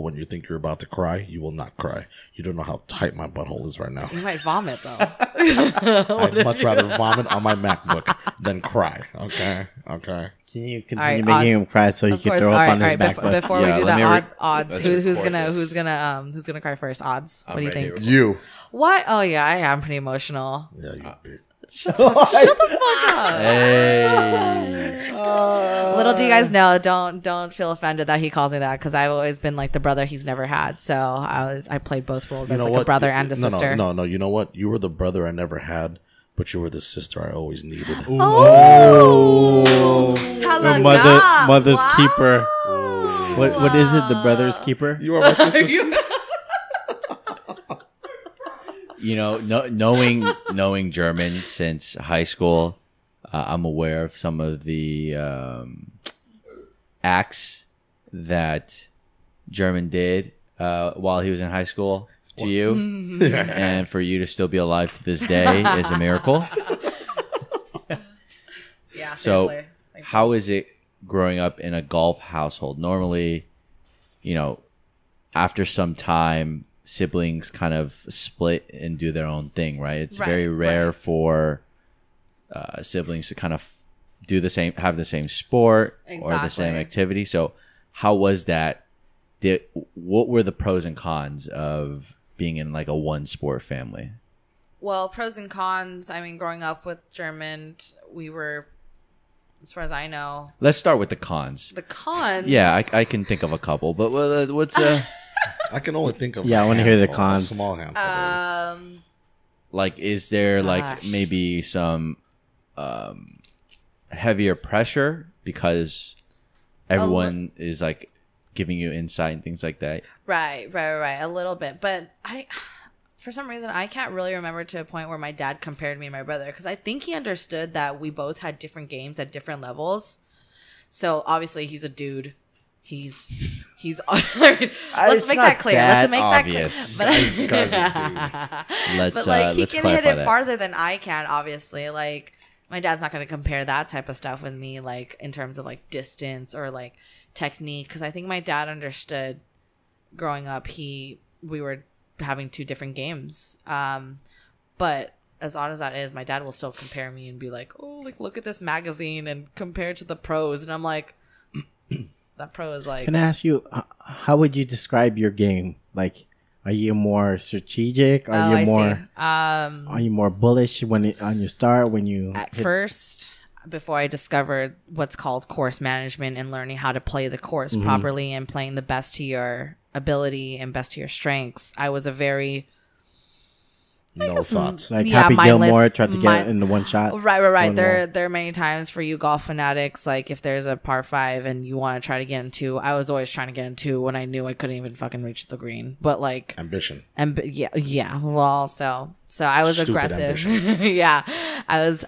Speaker 3: when you think you're about to cry, you will not cry. You don't know how tight my butthole is right now.
Speaker 6: You might vomit though.
Speaker 3: I'd much rather vomit on my MacBook than cry. Okay.
Speaker 4: Can you continue
Speaker 6: All right,
Speaker 4: making him cry so he
Speaker 6: Of
Speaker 4: can
Speaker 6: course.
Speaker 4: throw
Speaker 6: All
Speaker 4: up
Speaker 6: right,
Speaker 4: on his
Speaker 6: all right.
Speaker 4: back?
Speaker 6: Before
Speaker 5: Yeah,
Speaker 6: we do
Speaker 5: let me
Speaker 6: that, odds.
Speaker 5: let's
Speaker 6: Who's
Speaker 5: record
Speaker 6: gonna cry first? Odds. What do you
Speaker 5: right
Speaker 6: think?
Speaker 5: here.
Speaker 3: You.
Speaker 6: What? Oh yeah, I am pretty emotional.
Speaker 3: Yeah, you bitch.
Speaker 6: Shut the fuck up.
Speaker 5: Hey.
Speaker 6: Little do you guys know, don't feel offended that he calls me that, because I've always been like the brother he's never had. So I played both roles as like a brother and a sister.
Speaker 3: No. You know what? You were the brother I never had, but you were the sister I always needed.
Speaker 4: Oh,
Speaker 6: Talaga.
Speaker 4: mother's
Speaker 6: Wow.
Speaker 4: keeper. What is it? The brother's keeper?
Speaker 3: You are my sister's.
Speaker 5: Knowing German since high school, I'm aware of some of the acts that German did while he was in high school to you, and for you to still be alive to this day is a miracle.
Speaker 6: Yeah.
Speaker 5: So,
Speaker 6: Seriously.
Speaker 5: how is it growing up in a golf household? Normally, after some time, siblings kind of split and do their own thing, right? It's very rare for siblings to kind of do the same, have the same sport or the same activity. So how was that? What were the pros and cons of being in like a one sport family?
Speaker 6: Well, pros and cons. I mean, growing up with Germund, we were, as far as I know.
Speaker 5: Let's start with the cons.
Speaker 6: The cons?
Speaker 5: Yeah, I can think of a couple, but what's
Speaker 3: I can only think of
Speaker 4: I want to hear the cons.
Speaker 3: A small handful.
Speaker 5: like, is there like
Speaker 6: Gosh.
Speaker 5: maybe some heavier pressure because everyone is like giving you insight and things like that?
Speaker 6: Right. A little bit. But for some reason, I can't really remember to a point where my dad compared me and my brother, because I think he understood that we both had different games at different levels. So obviously he's a dude. He's let's make that clear. Let's make
Speaker 5: obvious.
Speaker 6: that clear.
Speaker 3: Guys are
Speaker 5: Let's
Speaker 6: But like he
Speaker 5: let's
Speaker 6: can hit
Speaker 5: clarify
Speaker 6: it
Speaker 5: that.
Speaker 6: farther than I can, obviously. Like my dad's not going to compare that type of stuff with me, like in terms of like distance or like technique, because I think my dad understood growing up we were having two different games. But as odd as that is, my dad will still compare me and be like, oh, like look at this magazine and compare it to the pros, and I'm like, that pro is like.
Speaker 4: Can I ask you, how would you describe your game? Like, are you more strategic? Are you more bullish on your start when you
Speaker 6: At first, before I discovered what's called course management and learning how to play the course properly and playing the best to your ability and best to your strengths, I was a very
Speaker 3: No thoughts.
Speaker 4: like
Speaker 6: yeah,
Speaker 4: Happy
Speaker 6: mindless-
Speaker 4: Gilmore tried to get it in the one shot?
Speaker 6: Right.
Speaker 4: One
Speaker 6: There are many times for you golf fanatics, like if there's a par 5 and you want to try to get in 2, I was always trying to get in 2 when I knew I couldn't even fucking reach the green. But like
Speaker 3: Ambition.
Speaker 6: and yeah. Well, so I was
Speaker 3: Stupid
Speaker 6: aggressive.
Speaker 3: ambition.
Speaker 6: Yeah, I was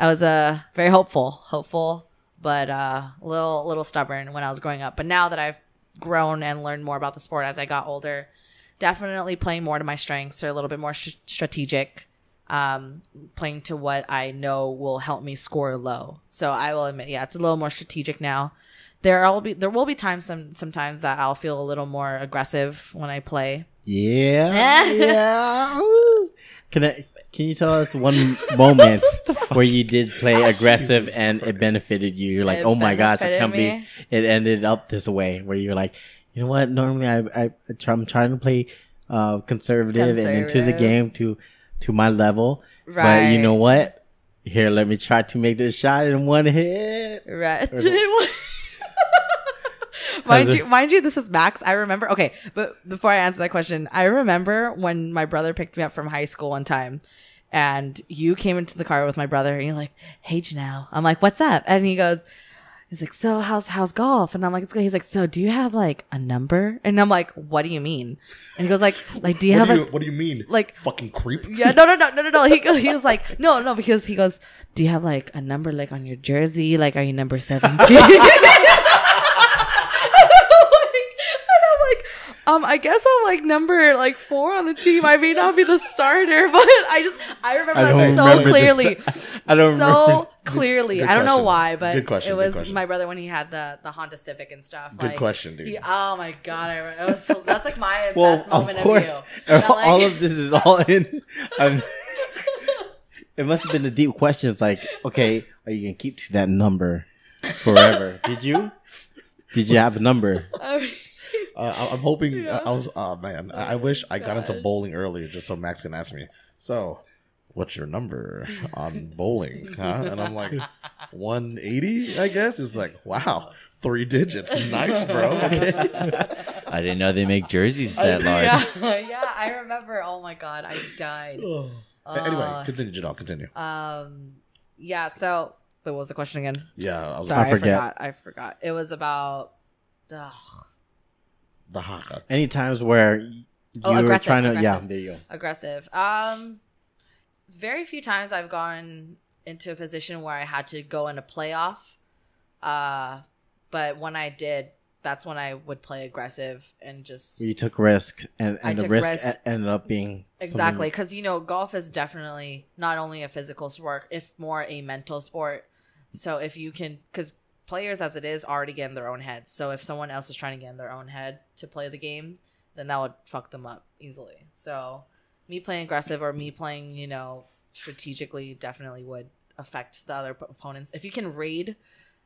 Speaker 6: very hopeful, but a little stubborn when I was growing up. But now that I've grown and learned more about the sport as I got older, definitely playing more to my strengths, or a little bit more strategic. Playing to what I know will help me score low. So I will admit, yeah, it's a little more strategic now. There will be times sometimes that I'll feel a little more aggressive when I play.
Speaker 4: Yeah. Ooh. Can you tell us one moment where you did play aggressive and it benefited you? You're like,
Speaker 6: It
Speaker 4: oh my gosh, I
Speaker 6: benefited
Speaker 4: can't
Speaker 6: me.
Speaker 4: believe it ended up this way. Where you're like, you know what? Normally I'm trying to play conservative and into the game to my level.
Speaker 6: Right.
Speaker 4: But you know what? Here, let me try to make this shot in one hit.
Speaker 6: Right.
Speaker 4: How's
Speaker 6: Mind you, this is Max. I remember. Okay, but before I answer that question, I remember when my brother picked me up from high school one time, and you came into the car with my brother, and you're like, "Hey, Janelle." I'm like, "What's up?" And he's like, "So how's golf?" And I'm like, "It's good." He's like, "So do you have like a number?" And I'm like, "What do you mean?" And he goes like, "Do you have
Speaker 3: What do you mean?
Speaker 6: like
Speaker 3: Fucking creep?
Speaker 6: yeah, no. He was like, no, because he goes, "Do you have like a number like on your jersey? Like, are you number 17?" I guess I'm like number like 4 on the team. I may not be the starter, but I remember that so clearly.
Speaker 4: I don't remember.
Speaker 6: Clearly.
Speaker 3: Good
Speaker 6: I don't know
Speaker 3: question.
Speaker 6: why, but
Speaker 3: Good question,
Speaker 6: it
Speaker 3: good
Speaker 6: was
Speaker 3: question.
Speaker 6: my brother when he had the Honda Civic and stuff.
Speaker 3: Good question, dude.
Speaker 6: Oh my god, that's like my
Speaker 4: Well,
Speaker 6: best moment
Speaker 4: of course,
Speaker 6: you. And I'm like-
Speaker 4: all of this is all in. It must have been the deep questions. Like, okay, are you gonna keep to that number forever? Did you have a number?
Speaker 3: I'm hoping. I was. Oh man, I wish I got into bowling earlier just so Max can ask me. So, what's your number on bowling? Huh? And I'm like, 180, I guess. It's like, wow, 3 digits. Nice, bro. Okay.
Speaker 5: I didn't know they make jerseys that large.
Speaker 6: Yeah, I remember. Oh my god, I died.
Speaker 3: Anyway, continue, Janelle. Continue.
Speaker 6: Yeah. So, what was the question again?
Speaker 3: Yeah, I was
Speaker 6: Sorry,
Speaker 4: I
Speaker 6: I forgot. It was about.
Speaker 3: the haka.
Speaker 4: Any times where you were
Speaker 6: aggressive,
Speaker 4: trying to, yeah,
Speaker 6: aggressive.
Speaker 4: there you go.
Speaker 6: Aggressive. Very few times I've gone into a position where I had to go in a playoff. But when I did, that's when I would play aggressive and just
Speaker 4: You took risk, and
Speaker 6: I
Speaker 4: the
Speaker 6: took
Speaker 4: risk
Speaker 6: risks.
Speaker 4: ended up being
Speaker 6: exactly because golf is definitely not only a physical sport, if more a mental sport. So if you can, because players as it is already get in their own heads. So if someone else is trying to get in their own head to play the game, then that would fuck them up easily. So me playing aggressive or me playing, strategically definitely would affect the other opponents. If you can read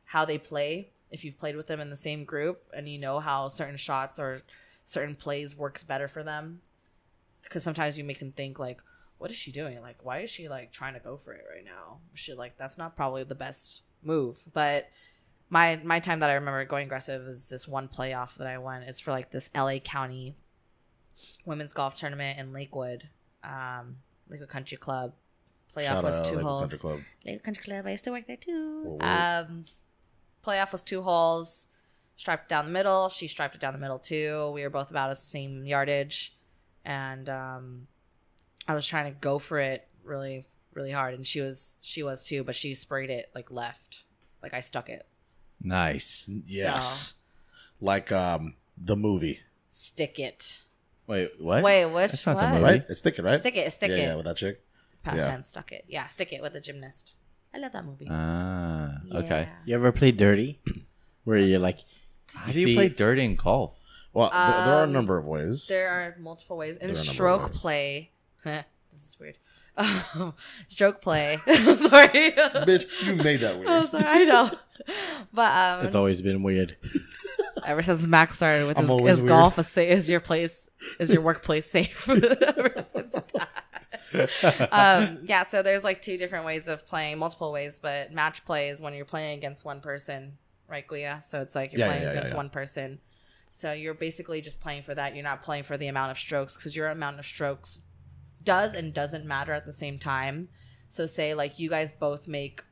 Speaker 6: how they play, if you've played with them in the same group and you know how certain shots or certain plays works better for them, because sometimes you make them think like, what is she doing? Like, why is she like trying to go for it right now? Shit, like that's not probably the best move. But my time that I remember going aggressive is this one playoff that I won. It's for like this LA County women's golf tournament in Lakewood Country Club. Playoff
Speaker 3: Shout
Speaker 6: was
Speaker 3: out
Speaker 6: 2
Speaker 3: Lakewood
Speaker 6: holes.
Speaker 3: Country Club.
Speaker 6: Lakewood Country Club. I used to work there too.
Speaker 3: Whoa.
Speaker 6: Playoff was 2 holes. Striped down the middle. She striped it down the middle too. We were both about the same yardage, and I was trying to go for it really, really hard, and she was too, but she sprayed it like left, like I stuck it.
Speaker 5: Nice.
Speaker 3: Yes. Like the movie.
Speaker 6: Stick it.
Speaker 5: Wait, what?
Speaker 6: Wait, which
Speaker 5: That's not the
Speaker 6: what?
Speaker 5: movie.
Speaker 3: Right? It's Stick It, right?
Speaker 6: Stick it.
Speaker 3: Yeah, with that chick.
Speaker 6: Past
Speaker 3: Yeah.
Speaker 6: tense, stuck it. Yeah, stick it with the gymnast. I love that movie.
Speaker 5: Okay.
Speaker 6: Yeah.
Speaker 4: You ever play dirty? Where you're like,
Speaker 5: How do you play dirty in golf?
Speaker 3: Well, there are a number of ways.
Speaker 6: There are multiple ways. In
Speaker 3: There are a number of
Speaker 6: stroke
Speaker 3: ways.
Speaker 6: play, this is weird. Stroke play. Sorry.
Speaker 3: Bitch, you made that weird.
Speaker 6: Oh, sorry. I know. But
Speaker 4: it's always been weird.
Speaker 6: ever since Max started with
Speaker 3: I'm
Speaker 6: his,
Speaker 3: always
Speaker 6: is
Speaker 3: weird.
Speaker 6: golf is your workplace safe? Ever since that. Yeah, so there's like 2 different ways of playing, multiple ways, but match play is when you're playing against one person, right, Guia? So it's like you're playing against one person. So you're basically just playing for that. You're not playing for the amount of strokes, because your amount of strokes does and doesn't matter at the same time. So say like you guys both make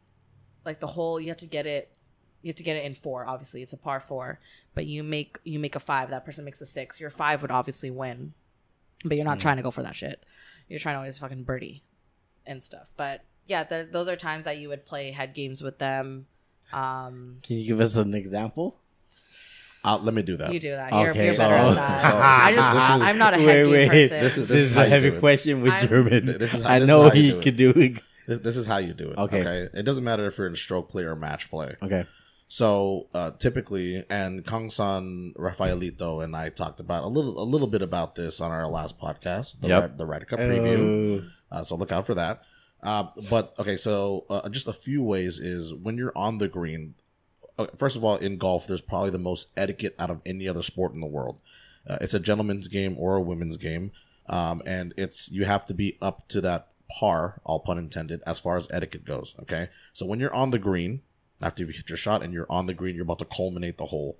Speaker 6: like the hole, you have to get it in 4. Obviously it's a par 4, but you make a 5, that person makes a 6, your 5 would obviously win, but you're not trying to go for that shit. You're trying to always fucking birdie and stuff. But yeah, those are times that you would play head games with them.
Speaker 4: Can you give us an example?
Speaker 3: Let me do that.
Speaker 6: You do that.
Speaker 4: Okay.
Speaker 6: You're better at that. I'm not a head game person.
Speaker 3: This
Speaker 4: This is
Speaker 3: how
Speaker 4: a
Speaker 3: you
Speaker 4: heavy
Speaker 3: do it.
Speaker 4: question with Germund.
Speaker 3: This is how-
Speaker 4: I
Speaker 3: this is
Speaker 4: know
Speaker 3: how you
Speaker 4: he
Speaker 3: do it.
Speaker 4: could do it.
Speaker 3: This is how you do it.
Speaker 4: Okay.
Speaker 3: It doesn't matter if you're in stroke play or match play.
Speaker 4: Okay.
Speaker 3: So typically, and Kangsan Rafaelito and I talked about a little bit about this on our last podcast, the Ryder Cup preview. So look out for that. But okay, so just a few ways is when you're on the green. First of all, in golf, there's probably the most etiquette out of any other sport in the world. It's a gentleman's game or a women's game, and you have to be up to that par, all pun intended, as far as etiquette goes. Okay, so when you're on the green, after you hit your shot and you're on the green, you're about to culminate the hole.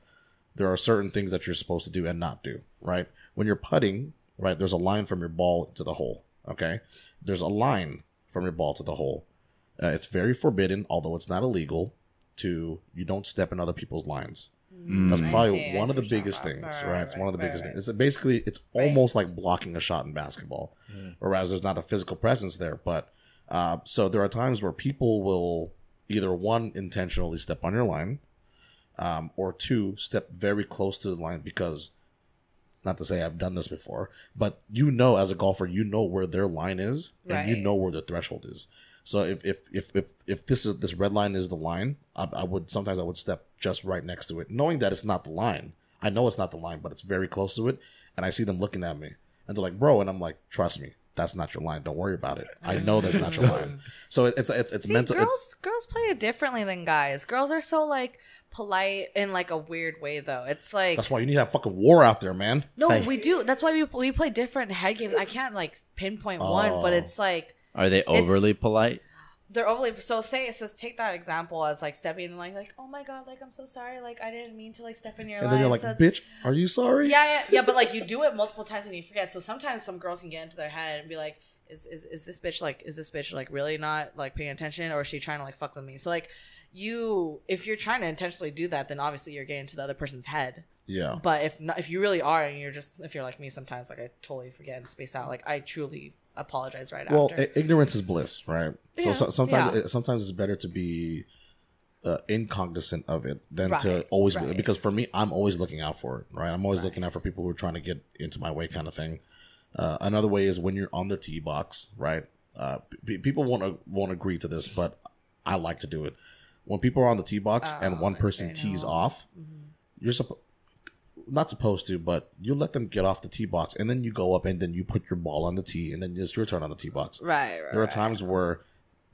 Speaker 3: There are certain things that you're supposed to do and not do. Right? When you're putting, right, there's a line from your ball to the hole. Okay, there's a line from your ball to the hole. It's very forbidden, although it's not illegal. You don't step in other people's lines. That's probably one of the biggest things, right? It's one of the biggest things. It's basically, it's almost like blocking a shot in basketball, whereas there's not a physical presence there. But so there are times where people will either 1, intentionally step on your line, or 2, step very close to the line because, not to say I've done this before, but as a golfer, you know where their line is and you know where the threshold is. So if this red line is the line, I would step just right next to it, knowing that it's not the line. I know it's not the line, but it's very close to it, and I see them looking at me, and they're like, "Bro," and I'm like, "Trust me, that's not your line. Don't worry about it. I know that's not your line." So it's
Speaker 6: See,
Speaker 3: mental.
Speaker 6: Girls play it differently than guys. Girls are so like polite in like a weird way, though. It's like
Speaker 3: That's why you need to have fucking war out there, man.
Speaker 6: no,
Speaker 4: like-
Speaker 6: we do. That's why we play different head games. I can't like pinpoint one, but it's like
Speaker 5: Are they overly polite?
Speaker 6: They're overly so take that example as like stepping like oh my god, like I'm so sorry, like I didn't mean to like step in your life.
Speaker 3: And then you're like,
Speaker 6: so
Speaker 3: bitch, are you sorry?
Speaker 6: Yeah, but like you do it multiple times and you forget. So sometimes some girls can get into their head and be like, is this bitch like really not like paying attention, or is she trying to like fuck with me? So like if you're trying to intentionally do that, then obviously you're getting to the other person's head. Yeah. But if you really are, and if you're like me sometimes, like I totally forget and space out, like I truly apologize right after. Well,
Speaker 3: ignorance is bliss, right? Yeah, so sometimes it's better to be incognizant of it than to always because for me, I'm always looking out for it, right? I'm always looking out for people who are trying to get into my way, kind of thing. Another way is when you're on the tee box, right? People won't agree to this, but I like to do it. When people are on the tee box and one person tees off, you're not supposed to, but you let them get off the tee box, and then you go up and then you put your ball on the tee, and then it's your turn on the tee box. Right. There are times where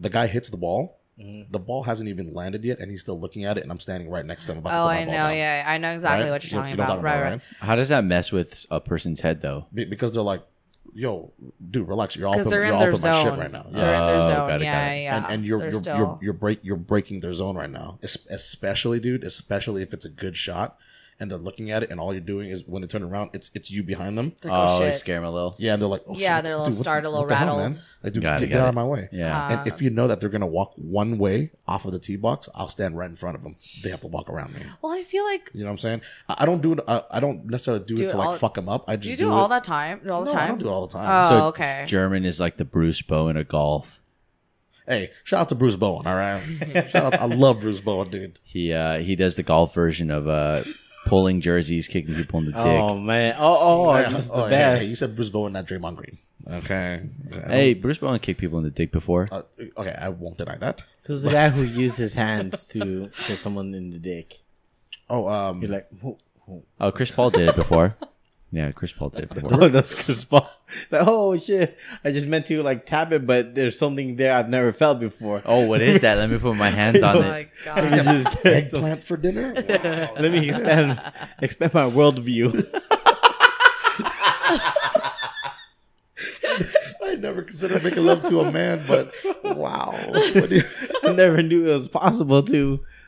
Speaker 3: the guy hits the ball, the ball hasn't even landed yet, and he's still looking at it, and I'm standing right next to him.
Speaker 6: I know. Yeah, I know exactly what you're talking about. Right.
Speaker 5: How does that mess with a person's head, though?
Speaker 3: Because they're like, yo, dude, relax. You're all putting my shit right now.
Speaker 6: They're in their zone. Yeah.
Speaker 3: And you're breaking their zone right now. Especially if it's a good shot and they're looking at it, and all you're doing is when they turn around, it's you behind them.
Speaker 5: They scare them a little.
Speaker 3: Yeah, and they're like, oh,
Speaker 6: yeah, they're a little startled, a little rattled.
Speaker 3: Hell, man? Like, dude, get out of my way. Yeah. And if you know that they're gonna walk one way off of the tee box, I'll stand right in front of them. They have to walk around me.
Speaker 6: Well, I feel like,
Speaker 3: you know what I'm saying. I don't do it. I don't necessarily do it to like fuck them up. I just
Speaker 6: do it all the time. All the time.
Speaker 3: I don't do it all the time.
Speaker 6: Oh,
Speaker 5: so
Speaker 6: okay.
Speaker 5: Germund is like the Bruce Bowen of golf.
Speaker 3: Hey, shout out to Bruce Bowen. All right, shout out. I love Bruce Bowen, dude.
Speaker 5: He does the golf version of pulling jerseys, kicking people in the dick.
Speaker 4: Oh man! This is the best.
Speaker 3: Hey, you said Bruce Bowen, not Draymond Green. Okay.
Speaker 5: Hey, Bruce Bowen kicked people in the dick before.
Speaker 3: Okay, I won't deny that.
Speaker 4: Who's the guy who used his hands to hit someone in the dick?
Speaker 3: Oh,
Speaker 4: you're like,
Speaker 5: oh, Chris Paul did it before. Yeah, Chris Paul did it before.
Speaker 4: Oh, that's Chris Paul. Like, oh shit! I just meant to like tap it, but there's something there I've never felt before.
Speaker 5: Oh, what is that? Let me put my hand on it.
Speaker 6: Oh my god!
Speaker 3: Eggplant for dinner. Wow.
Speaker 4: Let me expand my worldview.
Speaker 3: I never considered making love to a man, but wow.
Speaker 4: I never knew it was possible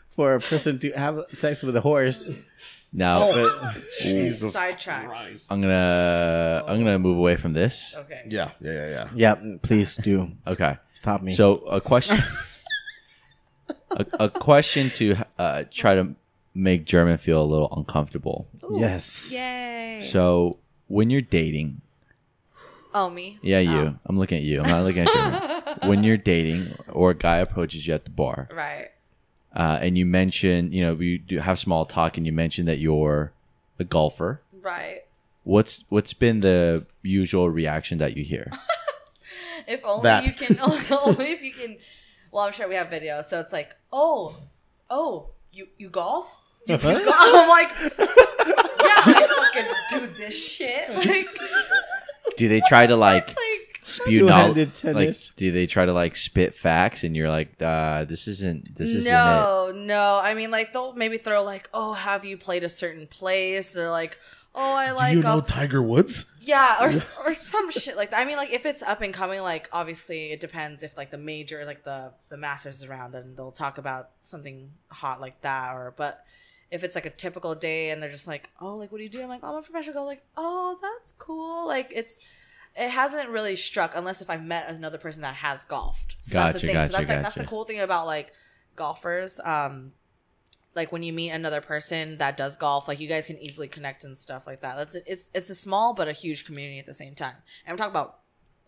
Speaker 4: for a person to have sex with a horse.
Speaker 5: No,
Speaker 3: Jesus
Speaker 6: sidetrack.
Speaker 5: I'm gonna move away from this.
Speaker 6: Okay.
Speaker 3: Yeah.
Speaker 4: Yeah, please do.
Speaker 5: Okay,
Speaker 4: stop me.
Speaker 5: So a question, a question to try to make Germund feel a little uncomfortable.
Speaker 6: Ooh,
Speaker 4: yes.
Speaker 6: Yay.
Speaker 5: So when you're dating.
Speaker 6: Oh, me?
Speaker 5: Yeah, you. I'm looking at you. I'm not looking at Germund. When you're dating or a guy approaches you at the bar.
Speaker 6: Right.
Speaker 5: And you mention, we do have small talk, and you mention that you're a golfer.
Speaker 6: Right.
Speaker 5: What's been the usual reaction that you hear?
Speaker 6: If only you can. Only if you can. Well, I'm sure we have video, so it's like, oh, you golf? You golf? I'm like, yeah, I fucking do this shit. Like,
Speaker 5: do they try to like spew out?
Speaker 4: Like,
Speaker 5: do they try to like spit facts, and you're like, this isn't it?
Speaker 6: No. I mean, like they'll maybe throw like, oh, have you played a certain place? They're like, oh, I like.
Speaker 3: Do you know Tiger Woods?
Speaker 6: Yeah, or some shit like that. I mean, like if it's up and coming, like obviously it depends. If like the major, like the Masters is around, then they'll talk about something hot like that. But if it's like a typical day and they're just like, oh, like what do you do? I'm like, oh, I'm a professional golfer. Like, oh, that's cool. Like it hasn't really struck unless if I met another person that has golfed. So that's the thing. So that's the cool thing about like golfers. Like when you meet another person that does golf, like you guys can easily connect and stuff like that. It's a small but a huge community at the same time. And I'm talking about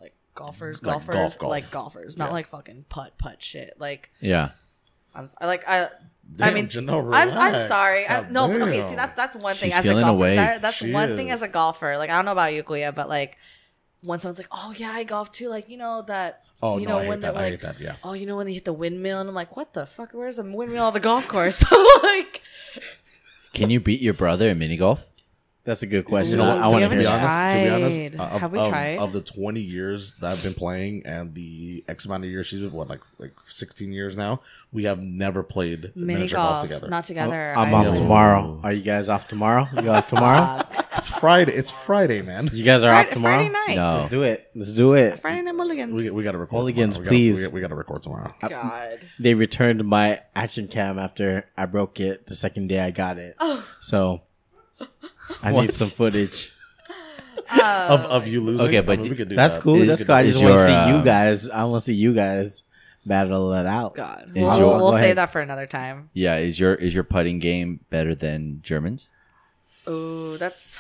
Speaker 6: like golfers,
Speaker 3: golf.
Speaker 6: Like golfers, not like fucking putt shit. Like
Speaker 5: yeah.
Speaker 6: I'm
Speaker 3: Damn, Janelle,
Speaker 6: I'm sorry. Okay, see that's one thing.
Speaker 5: She's
Speaker 6: as a golfer,
Speaker 5: away.
Speaker 6: that's one thing as a golfer. Like I don't know about you, Kuya, but like when someone's like, "Oh yeah, I golf too," like that.
Speaker 3: Oh
Speaker 6: you
Speaker 3: no,
Speaker 6: know,
Speaker 3: I
Speaker 6: when
Speaker 3: hate that.
Speaker 6: like,
Speaker 3: I hate that. Yeah.
Speaker 6: Oh, when they hit the windmill, and I'm like, "What the fuck? Where's the windmill on the golf course?" Like,
Speaker 5: can you beat your brother in mini golf?
Speaker 4: That's a good question.
Speaker 3: You know
Speaker 4: I want
Speaker 3: to be honest.
Speaker 6: Have we tried?
Speaker 3: Of the 20 years that I've been playing and the X amount of years she's been, like 16 years now, we have never played
Speaker 6: mini golf together. Not together.
Speaker 4: I'm off tomorrow. Are you guys off tomorrow? You off tomorrow?
Speaker 3: It's Friday. It's Friday, man.
Speaker 4: You guys are off tomorrow?
Speaker 6: Friday night.
Speaker 5: No.
Speaker 4: Let's do it. Let's do it.
Speaker 6: Friday night mulligans.
Speaker 3: We got to record.
Speaker 4: Mulligans,
Speaker 3: tomorrow.
Speaker 4: please.
Speaker 3: We got to record tomorrow.
Speaker 6: God.
Speaker 4: They returned my action cam after I broke it the second day I got it.
Speaker 6: Oh.
Speaker 4: So I
Speaker 3: What?
Speaker 4: need some footage.
Speaker 3: Of you losing.
Speaker 5: Okay, but
Speaker 3: we could do
Speaker 4: That's
Speaker 3: that.
Speaker 4: cool.
Speaker 3: We
Speaker 4: That's
Speaker 3: could
Speaker 4: cool. I
Speaker 3: do
Speaker 4: just
Speaker 5: Is
Speaker 4: want to
Speaker 5: your,
Speaker 4: see you guys. I want to see you guys battle it out.
Speaker 6: God.
Speaker 5: Is
Speaker 6: We'll,
Speaker 5: your-
Speaker 6: we'll
Speaker 4: Go
Speaker 6: save
Speaker 4: ahead.
Speaker 6: that for another time.
Speaker 5: Yeah, is your putting game better than German's?
Speaker 6: Ooh, that's.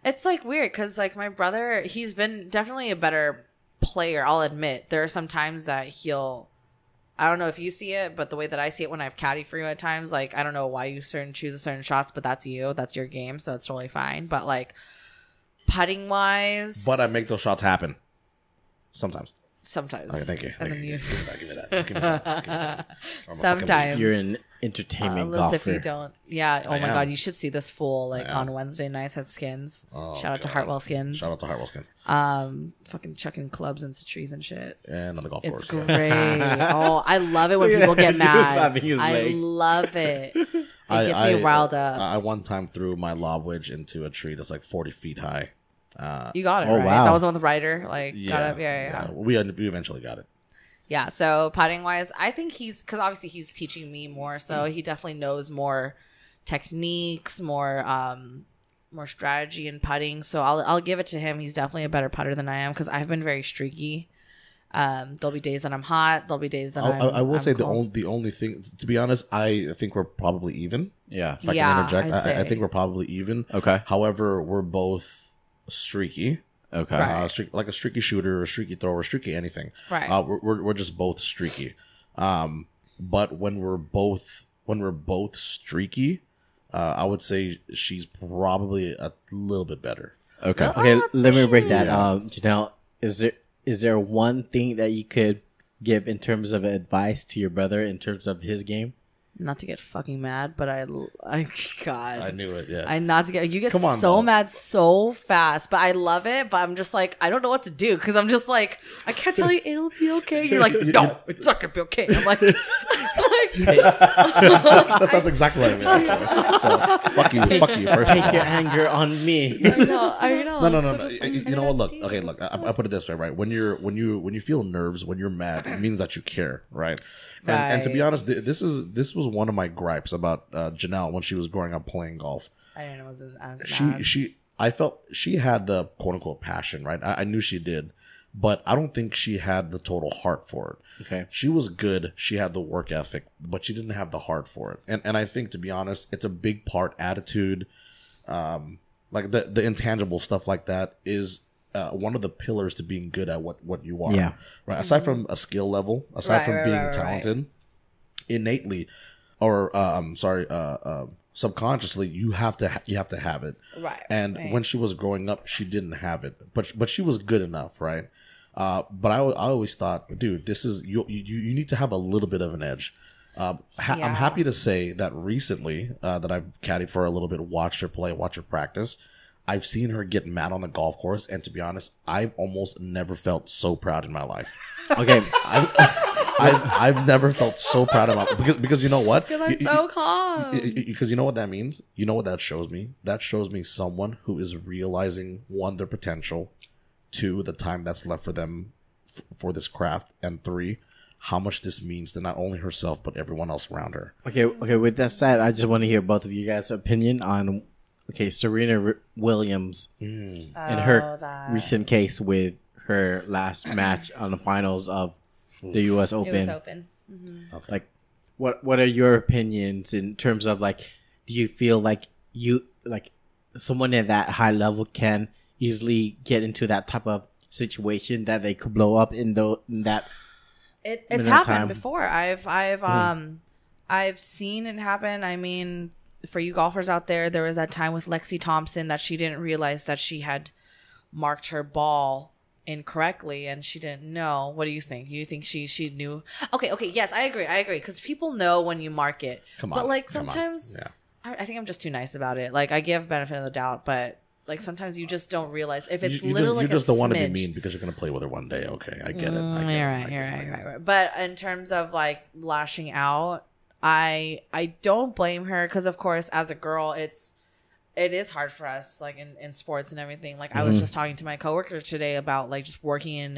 Speaker 6: It's like weird because like my brother, he's been definitely a better player. I'll admit there are some times that he'll. I don't know if you see it, but the way that I see it when I've caddied for you at times, like I don't know why you choose certain shots, but that's you, that's your game, so it's totally fine. But like putting wise,
Speaker 3: But I make those shots happen. Sometimes.
Speaker 6: sometimes.
Speaker 3: Okay, thank you.
Speaker 6: And
Speaker 3: Thank
Speaker 6: then
Speaker 3: you.
Speaker 6: you.
Speaker 3: Give me that. Just give me that. Just give me that. I'm a fucking
Speaker 6: Sometimes.
Speaker 4: You're an entertainment
Speaker 6: Unless if
Speaker 4: golfer.
Speaker 6: you don't, yeah. Oh
Speaker 3: I
Speaker 6: my
Speaker 3: am.
Speaker 6: god, you should see this fool like
Speaker 3: I am.
Speaker 6: on Wednesday nights at Skins.
Speaker 3: Oh,
Speaker 6: Shout out to
Speaker 3: God.
Speaker 6: Hartwell Skins.
Speaker 3: Shout out to Hartwell Skins.
Speaker 6: Fucking chucking clubs into trees and shit.
Speaker 3: And on the golf
Speaker 6: It's
Speaker 3: course.
Speaker 6: great. Oh, I love it when
Speaker 4: Look at
Speaker 6: people
Speaker 4: that.
Speaker 6: get
Speaker 4: He was
Speaker 6: mad.
Speaker 4: slapping his
Speaker 6: I
Speaker 4: leg.
Speaker 6: love it. It gets me riled up.
Speaker 3: I one time threw my lob wedge into a tree that's like 40 feet high.
Speaker 6: You got it,
Speaker 4: Oh,
Speaker 6: right?
Speaker 4: wow.
Speaker 6: That was the one with the rider. Like, got it. Yeah.
Speaker 3: We eventually got it.
Speaker 6: Yeah, so putting wise, I think because obviously he's teaching me more, so he definitely knows more techniques, more strategy in putting. So I'll give it to him. He's definitely a better putter than I am because I've been very streaky. There'll be days that I'm hot. There'll be days that
Speaker 3: I will
Speaker 6: I'm
Speaker 3: say
Speaker 6: cold.
Speaker 3: the only thing, to be honest, I think we're probably even.
Speaker 5: Yeah.
Speaker 3: If I
Speaker 6: Yeah,
Speaker 3: can interject,
Speaker 6: I'd
Speaker 3: I
Speaker 6: say.
Speaker 3: think we're probably even.
Speaker 5: Okay.
Speaker 3: However, we're both streaky.
Speaker 5: Okay.
Speaker 6: Right.
Speaker 3: Like a streaky shooter, a streaky thrower, streaky anything.
Speaker 6: Right.
Speaker 3: We're just both streaky. But when we're both streaky, I would say she's probably a little bit better.
Speaker 5: Okay.
Speaker 4: Okay, let me break that.
Speaker 3: Yeah.
Speaker 4: Janelle, is there one thing that you could give in terms of advice to your brother in terms of his game?
Speaker 6: Not to get fucking mad, but I God.
Speaker 3: I knew it. Yeah.
Speaker 6: I not to get you get
Speaker 3: Come on,
Speaker 6: so
Speaker 3: though.
Speaker 6: mad so fast, but I love it. But I'm just like I don't know what to do because I'm just like I can't tell you it'll be okay. You're like no, it's not gonna be okay. I'm like,
Speaker 3: That sounds exactly like me. Actually. So fuck you first.
Speaker 4: Take your anger on me.
Speaker 6: I know.
Speaker 3: No. You know what? Look, okay, look. I put it this way, right? When you feel nerves, when you're mad, it means that you care, right? And to be
Speaker 6: Right.
Speaker 3: honest, this was one of my gripes about Janelle when she was growing up playing golf.
Speaker 6: I didn't know it was as mad.
Speaker 3: I felt she had the quote unquote passion, right? I knew she did, but I don't think she had the total heart for it.
Speaker 4: Okay.
Speaker 3: She was good. She had the work ethic, but she didn't have the heart for it. And I think, to be honest, it's a big part attitude. Like the intangible stuff like that is one of the pillars to being good at what you are.
Speaker 4: Yeah.
Speaker 3: Right. Aside from a skill level, aside from being talented, innately, or subconsciously, you have to have it.
Speaker 6: Right.
Speaker 3: And
Speaker 6: right.
Speaker 3: when she was growing up, she didn't have it, but she was good enough, right? But I always thought, dude, this is you need to have a little bit of an edge. I'm happy to say that recently that I've caddied for a little bit, watched her play, watched her practice. I've seen her get mad on the golf course, and to be honest, I've almost never felt so proud in my life.
Speaker 4: Okay.
Speaker 3: I've never felt so proud of my because you know what?
Speaker 6: Because I'm so calm.
Speaker 3: Because you know what that means? You know what that shows me? That shows me someone who is realizing, one, their potential, two, the time that's left for them for this craft, and three, how much this means to not only herself but everyone else around her.
Speaker 4: Okay. With that said, I just want to hear both of you guys' opinion on Serena Williams and her recent case with her last match on the finals of the U.S. Open.
Speaker 6: It was open. Mm-hmm.
Speaker 3: Okay.
Speaker 4: Like, what are your opinions in terms of like, do you feel like someone at that high level can easily get into that type of situation that they could blow up in that?
Speaker 6: It's happened before. I've seen it happen. I mean, for you golfers out there was that time with Lexi Thompson that she didn't realize that she had marked her ball incorrectly and she didn't know. What do you think? You think she knew? Okay, yes, I agree because people know when you mark it.
Speaker 3: Come on,
Speaker 6: but like
Speaker 3: come on.
Speaker 6: sometimes
Speaker 3: Yeah.
Speaker 6: I think I'm just too nice about it. Like I give benefit of the doubt, but like sometimes you just don't realize if it's
Speaker 3: You
Speaker 6: literally
Speaker 3: just don't want to be
Speaker 6: smidge.
Speaker 3: mean because you're going to play with her one day. Okay, I get it.
Speaker 6: You're right. But in terms of like lashing out, I don't blame her because of course as a girl it's it is hard for us, like in sports and everything. Like I was just talking to my coworker today about like just working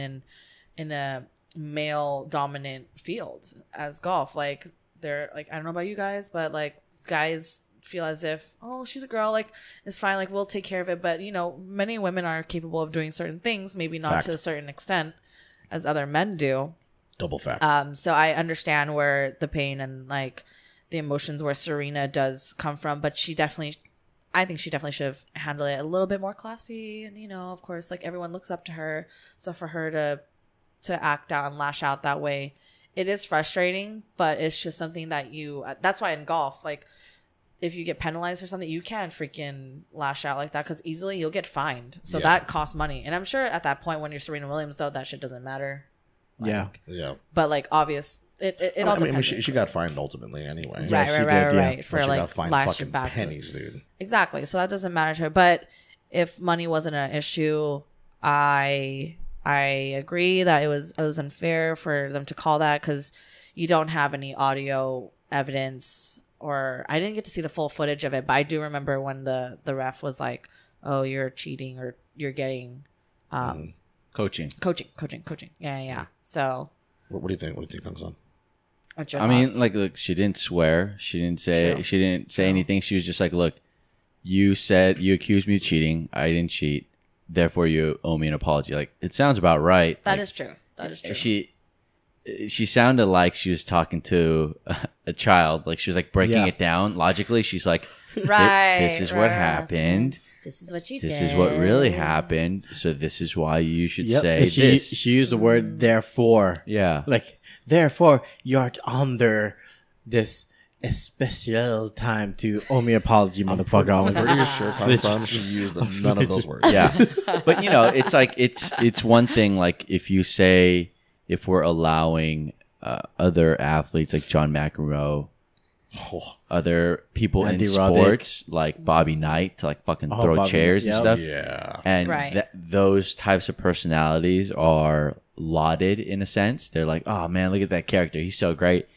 Speaker 6: in a male dominant field as golf. Like they're like, I don't know about you guys, but like guys feel as if, oh, she's a girl, like it's fine, like we'll take care of it. But you know, many women are capable of doing certain things, maybe not to a certain extent as other men do.
Speaker 3: Double fact.
Speaker 6: So I understand where the pain and like the emotions where Serena does come from, but I think she definitely should have handled it a little bit more classy. And you know, of course, like everyone looks up to her, so for her to act out and lash out that way, it is frustrating. But it's just something that that's why in golf, like if you get penalized for something, you can't freaking lash out like that, because easily you'll get fined. So that costs money. And I'm sure at that point when you're Serena Williams, though, that shit doesn't matter. Like,
Speaker 3: yeah.
Speaker 6: But like obvious, it all depends.
Speaker 3: I mean, she got fined ultimately anyway.
Speaker 6: Right. For
Speaker 3: but she
Speaker 6: like
Speaker 3: got fined
Speaker 6: lashing
Speaker 3: fucking
Speaker 6: back
Speaker 3: pennies, dude.
Speaker 6: Exactly. So that doesn't matter to her. But if money wasn't an issue, I agree that it was unfair for them to call that, because you don't have any audio evidence, or I didn't get to see the full footage of it, but I do remember when the ref was like, oh, you're cheating, or you're getting
Speaker 5: Coaching.
Speaker 6: Yeah. So
Speaker 3: What do you think? What do you think, Kangsan?
Speaker 6: what's your
Speaker 5: I mean,
Speaker 6: thoughts?
Speaker 5: like, look, she didn't swear. She didn't say.
Speaker 6: True.
Speaker 5: She didn't say anything. She was just like, "Look, you accused me of cheating. I didn't cheat. Therefore, you owe me an apology." Like, it sounds about right.
Speaker 6: That
Speaker 5: like,
Speaker 6: is true.
Speaker 5: She sounded like she was talking to a child. Like she was like breaking it down logically. She's like,
Speaker 6: Right.
Speaker 5: This is what happened.
Speaker 6: This is what you did.
Speaker 5: This is what really happened. So this is why you should say
Speaker 4: And
Speaker 5: this.
Speaker 4: she used the word therefore.
Speaker 5: Yeah.
Speaker 4: Like, therefore, you're under this special time to owe me apology, motherfucker.
Speaker 3: I'm pretty sure Kangsan she used none of those words.
Speaker 5: Yeah. But, you know, it's like, it's one thing, like, if we're allowing other athletes like John McEnroe, other people
Speaker 4: Andy
Speaker 5: in
Speaker 4: Roddick.
Speaker 5: sports like Bobby Knight to like fucking throw
Speaker 4: Bobby,
Speaker 5: chairs and
Speaker 4: yep.
Speaker 5: stuff.
Speaker 3: Yeah.
Speaker 5: And
Speaker 6: Right.
Speaker 5: those types of personalities are lauded in a sense. They're like, oh man, look at that character. He's so great.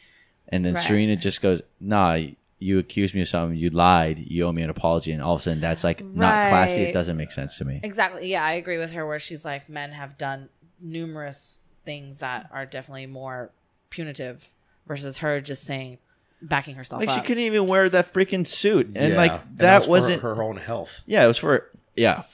Speaker 5: And then
Speaker 6: Right.
Speaker 5: Serena just goes, nah, you accused me of something. You lied. You owe me an apology. And all of a sudden that's like not classy. It
Speaker 6: Right.
Speaker 5: doesn't make sense to me.
Speaker 6: Exactly. Yeah, I agree with her where she's like, men have done numerous things that are definitely more punitive versus her just saying, backing herself
Speaker 5: Like
Speaker 6: up.
Speaker 5: she couldn't even wear that freaking suit. And
Speaker 3: Yeah.
Speaker 5: like
Speaker 3: And
Speaker 5: that
Speaker 3: for
Speaker 5: wasn't
Speaker 3: her own health.
Speaker 5: Yeah, it was for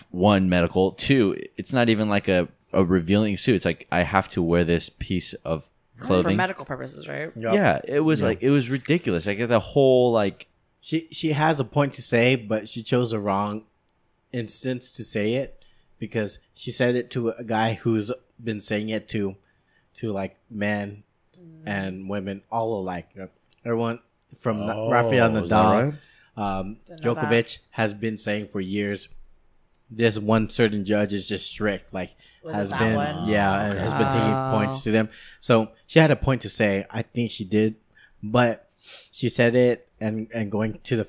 Speaker 5: one, medical. Two, it's not even like a revealing suit. It's like I have to wear this piece of
Speaker 6: for
Speaker 5: clothing.
Speaker 6: medical purposes, right?
Speaker 4: Yep.
Speaker 5: Yeah, it was like it was ridiculous. Like the whole like
Speaker 4: She has a point to say, but she chose the wrong instance to say it, because she said it to a guy who's been saying it to like men and women all alike. Everyone from Rafael
Speaker 3: is that
Speaker 4: Nadal,
Speaker 3: right?
Speaker 6: Didn't know
Speaker 4: Djokovic has been saying for years, this one certain judge is just strict, like has
Speaker 6: that
Speaker 4: been
Speaker 6: one?
Speaker 4: and has been taking points to them. So she had a point to say. I think she did, but she said it and going to the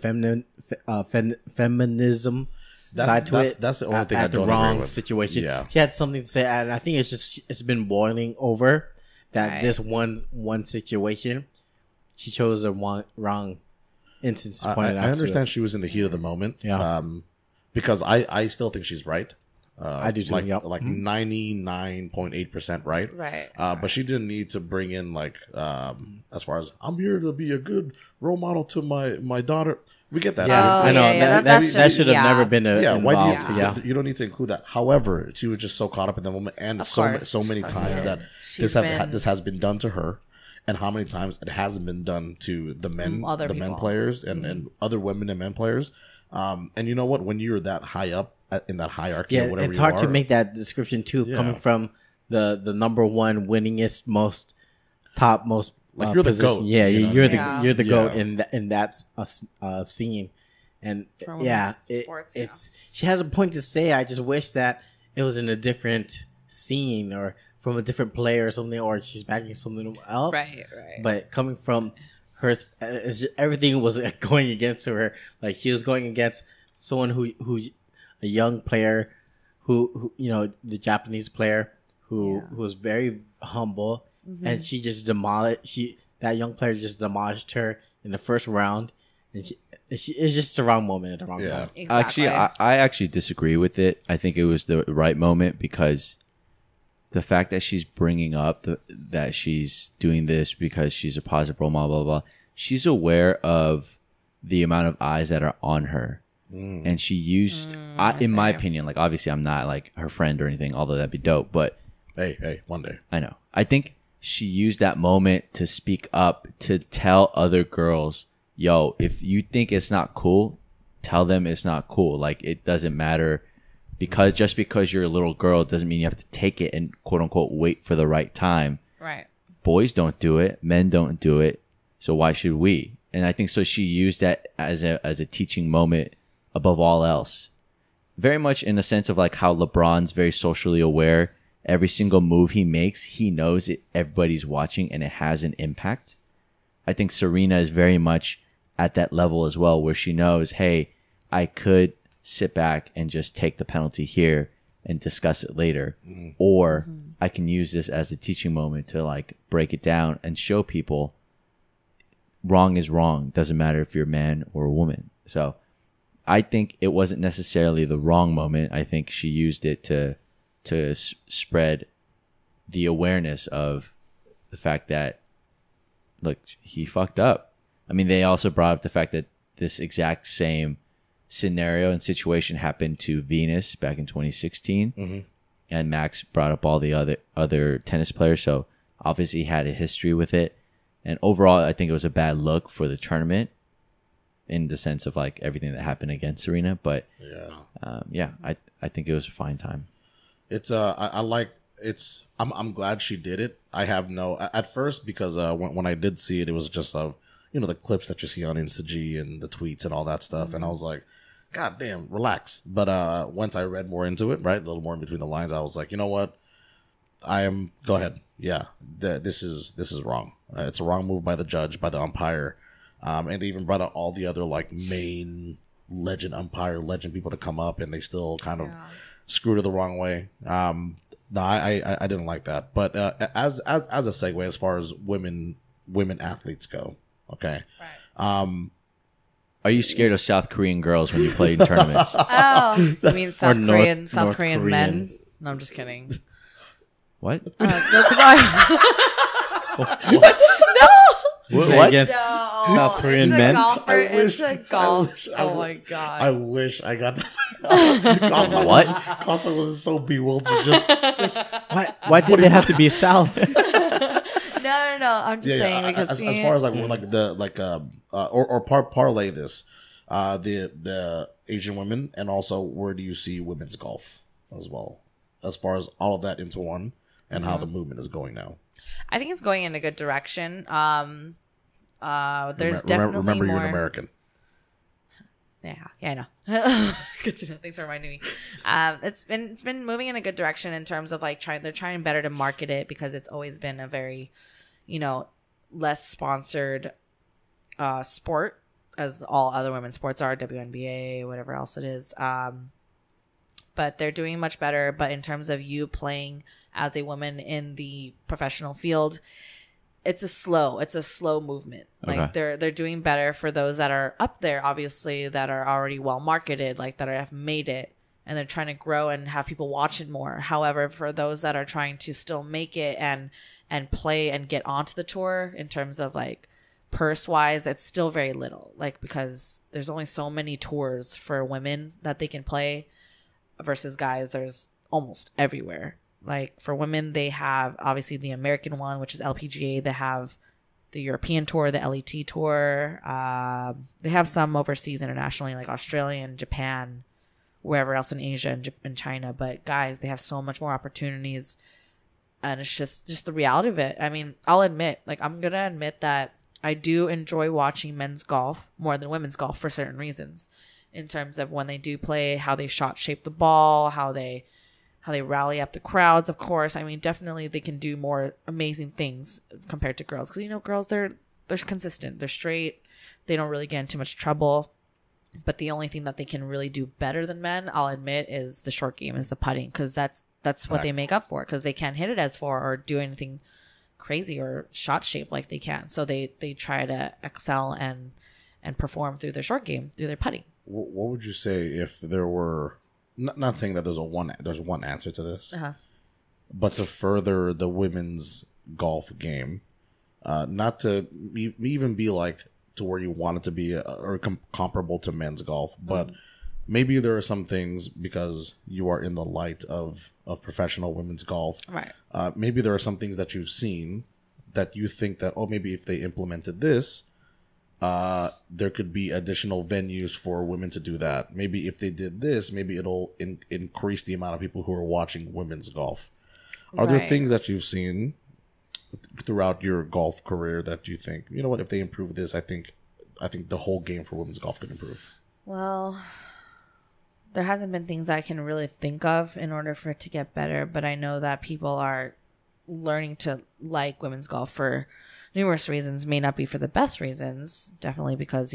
Speaker 4: feminism side to it.
Speaker 3: That's the only thing
Speaker 4: at
Speaker 3: I
Speaker 4: the
Speaker 3: don't
Speaker 4: wrong
Speaker 3: agree with.
Speaker 4: situation.
Speaker 3: Yeah.
Speaker 4: She had something to say, and I think it's been boiling over that
Speaker 6: Right.
Speaker 4: this one situation. She chose the wrong instance to point it out.
Speaker 3: I
Speaker 4: to
Speaker 3: understand
Speaker 4: it.
Speaker 3: she was in the heat of the moment.
Speaker 4: Yeah.
Speaker 3: Because I still think she's right.
Speaker 4: I do too,
Speaker 3: Like
Speaker 4: yep.
Speaker 3: like 99.8% right.
Speaker 6: Right.
Speaker 3: But she didn't need to bring in like as far as I'm here to be a good role model to my daughter. We get that.
Speaker 4: Yeah,
Speaker 6: Oh,
Speaker 4: I know
Speaker 6: yeah,
Speaker 4: that
Speaker 6: that's
Speaker 4: that
Speaker 6: just-
Speaker 4: should have
Speaker 6: yeah.
Speaker 4: never been
Speaker 3: Yeah, why do you?
Speaker 4: involved.
Speaker 3: You don't need to include that. However, she was just so caught up in the moment, and
Speaker 6: Of
Speaker 3: so
Speaker 6: course.
Speaker 3: many times
Speaker 6: Yeah.
Speaker 3: that
Speaker 6: She's
Speaker 3: this
Speaker 6: been-
Speaker 3: this has been done to her, and how many times it hasn't been done to the men,
Speaker 6: Other
Speaker 3: the men
Speaker 6: people.
Speaker 3: players, and other women and men players. And you know what? When you're that high up in that hierarchy,
Speaker 4: Yeah,
Speaker 3: or whatever
Speaker 4: it's
Speaker 3: you
Speaker 4: hard
Speaker 3: are,
Speaker 4: to make that description too,
Speaker 3: Yeah.
Speaker 4: coming from the number one winningest, most
Speaker 3: Like, you're the
Speaker 4: position.
Speaker 3: GOAT,
Speaker 4: Yeah,
Speaker 3: you know
Speaker 4: you're
Speaker 3: what I
Speaker 4: the
Speaker 6: mean?
Speaker 4: you're the goat
Speaker 3: Yeah.
Speaker 4: in that scene, and
Speaker 6: For
Speaker 4: yeah,
Speaker 6: women's sports, yeah.
Speaker 4: it's she has a point to say. I just wish that it was in a different scene or from a different player or something, or she's backing something else.
Speaker 6: Right.
Speaker 4: But coming from her, everything was going against her. Like she was going against someone who's a young player, who you know, the Japanese player who was very humble, and she just demolished. That young player just demolished her in the first round, It's just the wrong moment at the wrong time.
Speaker 6: Exactly.
Speaker 5: Actually, I actually disagree with it. I think it was the right moment because the fact that she's bringing up that she's doing this because she's a positive role model, blah, blah, blah. She's aware of the amount of eyes that are on her. And she used, in my opinion, like obviously I'm not like her friend or anything, although that'd be dope. But
Speaker 3: hey, one day.
Speaker 5: I know. I think she used that moment to speak up, to tell other girls, yo, if you think it's not cool, tell them it's not cool. Like it doesn't matter because just because you're a little girl doesn't mean you have to take it and quote unquote wait for the right time.
Speaker 6: Right.
Speaker 5: Boys don't do it. Men don't do it. So why should we? And I think so she used that as a teaching moment above all else. Very much in the sense of like how LeBron's very socially aware. Every single move he makes, he knows it, everybody's watching and it has an impact. I think Serena is very much at that level as well, where she knows, hey, I could sit back and just take the penalty here and discuss it later. Or I can use this as a teaching moment to like break it down and show people wrong is wrong. Doesn't matter if you're a man or a woman. So I think it wasn't necessarily the wrong moment. I think she used it to spread the awareness of the fact that, look, he fucked up. I mean, they also brought up the fact that this exact same scenario and situation happened to Venus back in 2016. And Max brought up all the other tennis players. So obviously he had a history with it. And overall, I think it was a bad look for the tournament in the sense of like everything that happened against Serena. But I think it was a fine time.
Speaker 3: It's I'm glad she did it. I have no at first because when I did see it, it was just the clips that you see on Insta.G and the tweets and all that stuff, and I was like, God damn, relax. But once I read more into it, right, a little more in between the lines, I was like, you know what, go ahead, yeah, this is wrong. It's a wrong move by the judge, by the umpire, and they even brought out all the other like main legend people to come up, and they still kind of screwed it the wrong way. No, I didn't like that. But as a segue, as far as women athletes go, okay.
Speaker 6: Right.
Speaker 5: Are you scared of South Korean girls when you play in tournaments?
Speaker 6: Oh, you mean South Korean
Speaker 4: North
Speaker 6: Korean men? No, I'm just kidding.
Speaker 5: What?
Speaker 6: No, come on.
Speaker 5: What?
Speaker 4: Against South Korean
Speaker 6: it's
Speaker 4: men?
Speaker 6: A golfer. It's a golf.
Speaker 3: wish-
Speaker 6: Oh my god.
Speaker 3: I wish I got that.
Speaker 5: What?
Speaker 3: Casa was so bewildered. Just
Speaker 4: Why did they have to be South?
Speaker 6: No. I'm just saying because
Speaker 3: as far as parlay this, the Asian women, and also where do you see women's golf as well, as far as all of that into one, and how the movement is going now.
Speaker 6: I think it's going in a good direction. There's definitely
Speaker 3: remember
Speaker 6: more.
Speaker 3: you're an American.
Speaker 6: Yeah, I know. Good to know. Thanks for reminding me. It's been moving in a good direction in terms of like they're trying better to market it because it's always been a very, less sponsored sport as all other women's sports are, WNBA, whatever else it is. But they're doing much better. But in terms of you playing as a woman in the professional field, it's a slow movement. Like they're doing better for those that are up there, obviously, that are already well marketed, like that have made it, and they're trying to grow and have people watch it more. However, for those that are trying to still make it and play and get onto the tour in terms of like purse wise, it's still very little. Like because there's only so many tours for women that they can play versus guys. There's almost everywhere. Like for women, they have obviously the American one, which is LPGA. They have the European tour, the LET tour. They have some overseas internationally, like Australia and Japan, wherever else in Asia and China. But guys, they have so much more opportunities, and it's just the reality of it. I mean, I'll admit, like I'm gonna admit that I do enjoy watching men's golf more than women's golf for certain reasons, in terms of when they do play, how they shot shape the ball, how they rally up the crowds, of course. I mean, definitely they can do more amazing things compared to girls. Because, girls, they're consistent. They're straight. They don't really get into much trouble. But the only thing that they can really do better than men, I'll admit, is the short game, is the putting. Because that's what they make up for. Because they can't hit it as far or do anything crazy or shot shape like they can. So they try to excel and and perform through their short game, through their putting.
Speaker 3: What would you say if there were, not saying that there's one answer to this, but to further the women's golf game, not to even be like to where you want it to be or comparable to men's golf, but maybe there are some things, because you are in the light of professional women's golf,
Speaker 6: Right.
Speaker 3: Maybe there are some things that you've seen that you think that, oh, maybe if they implemented this, there could be additional venues for women to do that. Maybe if they did this, maybe it'll increase the amount of people who are watching women's golf. Are there things that you've seen throughout your golf career that you think, you know what, if they improve this, I think the whole game for women's golf could improve?
Speaker 6: Well, there hasn't been things I can really think of in order for it to get better, but I know that people are learning to like women's golf for numerous reasons. May not be for the best reasons, definitely because,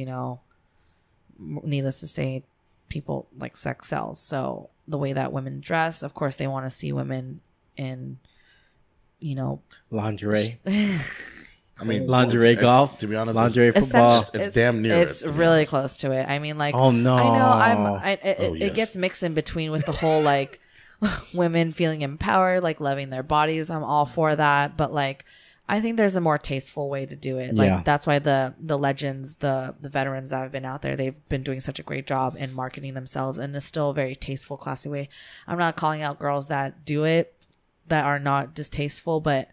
Speaker 6: needless to say, people like sex sells. So the way that women dress, of course, they want to see women in,
Speaker 4: lingerie.
Speaker 3: I mean,
Speaker 4: lingerie golf.
Speaker 3: To be honest,
Speaker 4: lingerie football.
Speaker 3: It's damn near.
Speaker 6: It's really close to it. I mean, like,
Speaker 4: oh no,
Speaker 6: I know.
Speaker 3: Yes.
Speaker 6: It gets mixed in between with the whole like women feeling empowered, like loving their bodies. I'm all for that, but like, I think there's a more tasteful way to do it. Like that's why the legends, the veterans that have been out there, they've been doing such a great job in marketing themselves, and it's still a very tasteful, classy way. I'm not calling out girls that do it that are not distasteful, but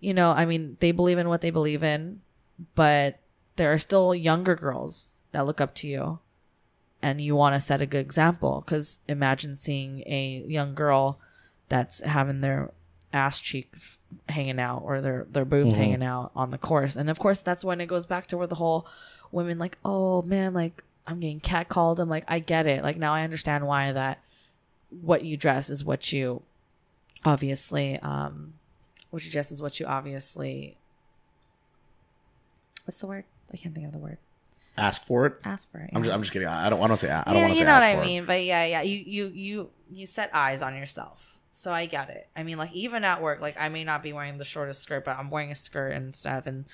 Speaker 6: I mean, they believe in what they believe in, but there are still younger girls that look up to you, and you want to set a good example. Because imagine seeing a young girl that's having their ass cheek hanging out or their boobs hanging out on the course. And of course, that's when it goes back to where the whole women like, oh man, like I'm getting catcalled. I'm like, I get it. Like now I understand why that what you dress is what you obviously, what's the word? I can't think of the word.
Speaker 3: Ask for it.
Speaker 6: Ask for it.
Speaker 3: Yeah. I'm just kidding. I don't want to say. I don't
Speaker 6: yeah,
Speaker 3: want to say.
Speaker 6: You know
Speaker 3: ask
Speaker 6: what
Speaker 3: for
Speaker 6: I
Speaker 3: it.
Speaker 6: mean? But yeah. You set eyes on yourself. So I get it. I mean, like even at work, like I may not be wearing the shortest skirt, but I'm wearing a skirt and stuff. And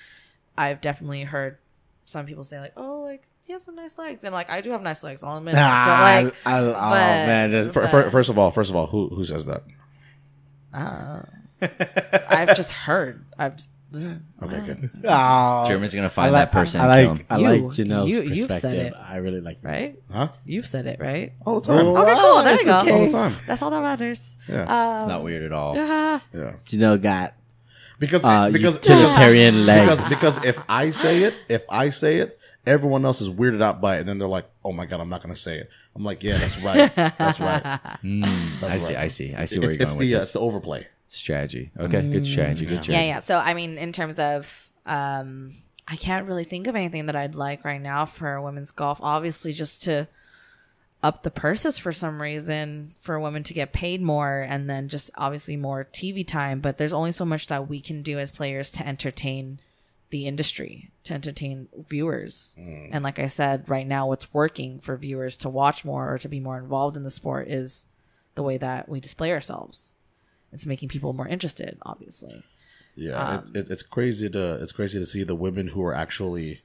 Speaker 6: I've definitely heard some people say like, "Oh, like you have some nice legs," and like I do have nice legs. I'll admit. But like,
Speaker 3: First of all, who says that?
Speaker 6: I've just heard.
Speaker 3: Okay, good.
Speaker 5: German's gonna find that person.
Speaker 4: I
Speaker 5: and kill him.
Speaker 4: like Janelle's
Speaker 6: you've
Speaker 4: perspective.
Speaker 6: said it.
Speaker 4: I really like that.
Speaker 6: Right?
Speaker 3: Huh?
Speaker 6: You've said it, right?
Speaker 3: All the time.
Speaker 6: Okay, cool. There you go.
Speaker 3: All the time.
Speaker 6: That's all that matters.
Speaker 3: Yeah.
Speaker 5: It's not weird at all.
Speaker 3: Yeah.
Speaker 4: Janelle got
Speaker 3: Because
Speaker 4: utilitarian legs.
Speaker 3: because if I say it, everyone else is weirded out by it, and then they're like, "Oh my god, I'm not gonna say it." I'm like, "Yeah, that's right. That's right."
Speaker 5: I see where you're going with this.
Speaker 3: It's the overplay.
Speaker 5: Strategy. Okay, good strategy. Good strategy.
Speaker 6: Yeah. So, I mean, in terms of, I can't really think of anything that I'd like right now for women's golf. Obviously, just to up the purses for some reason for women to get paid more, and then just obviously more TV time. But there's only so much that we can do as players to entertain the industry, to entertain viewers. And like I said, right now, what's working for viewers to watch more or to be more involved in the sport is the way that we display ourselves. It's making people more interested, obviously.
Speaker 3: Yeah, it's crazy to see the women who are actually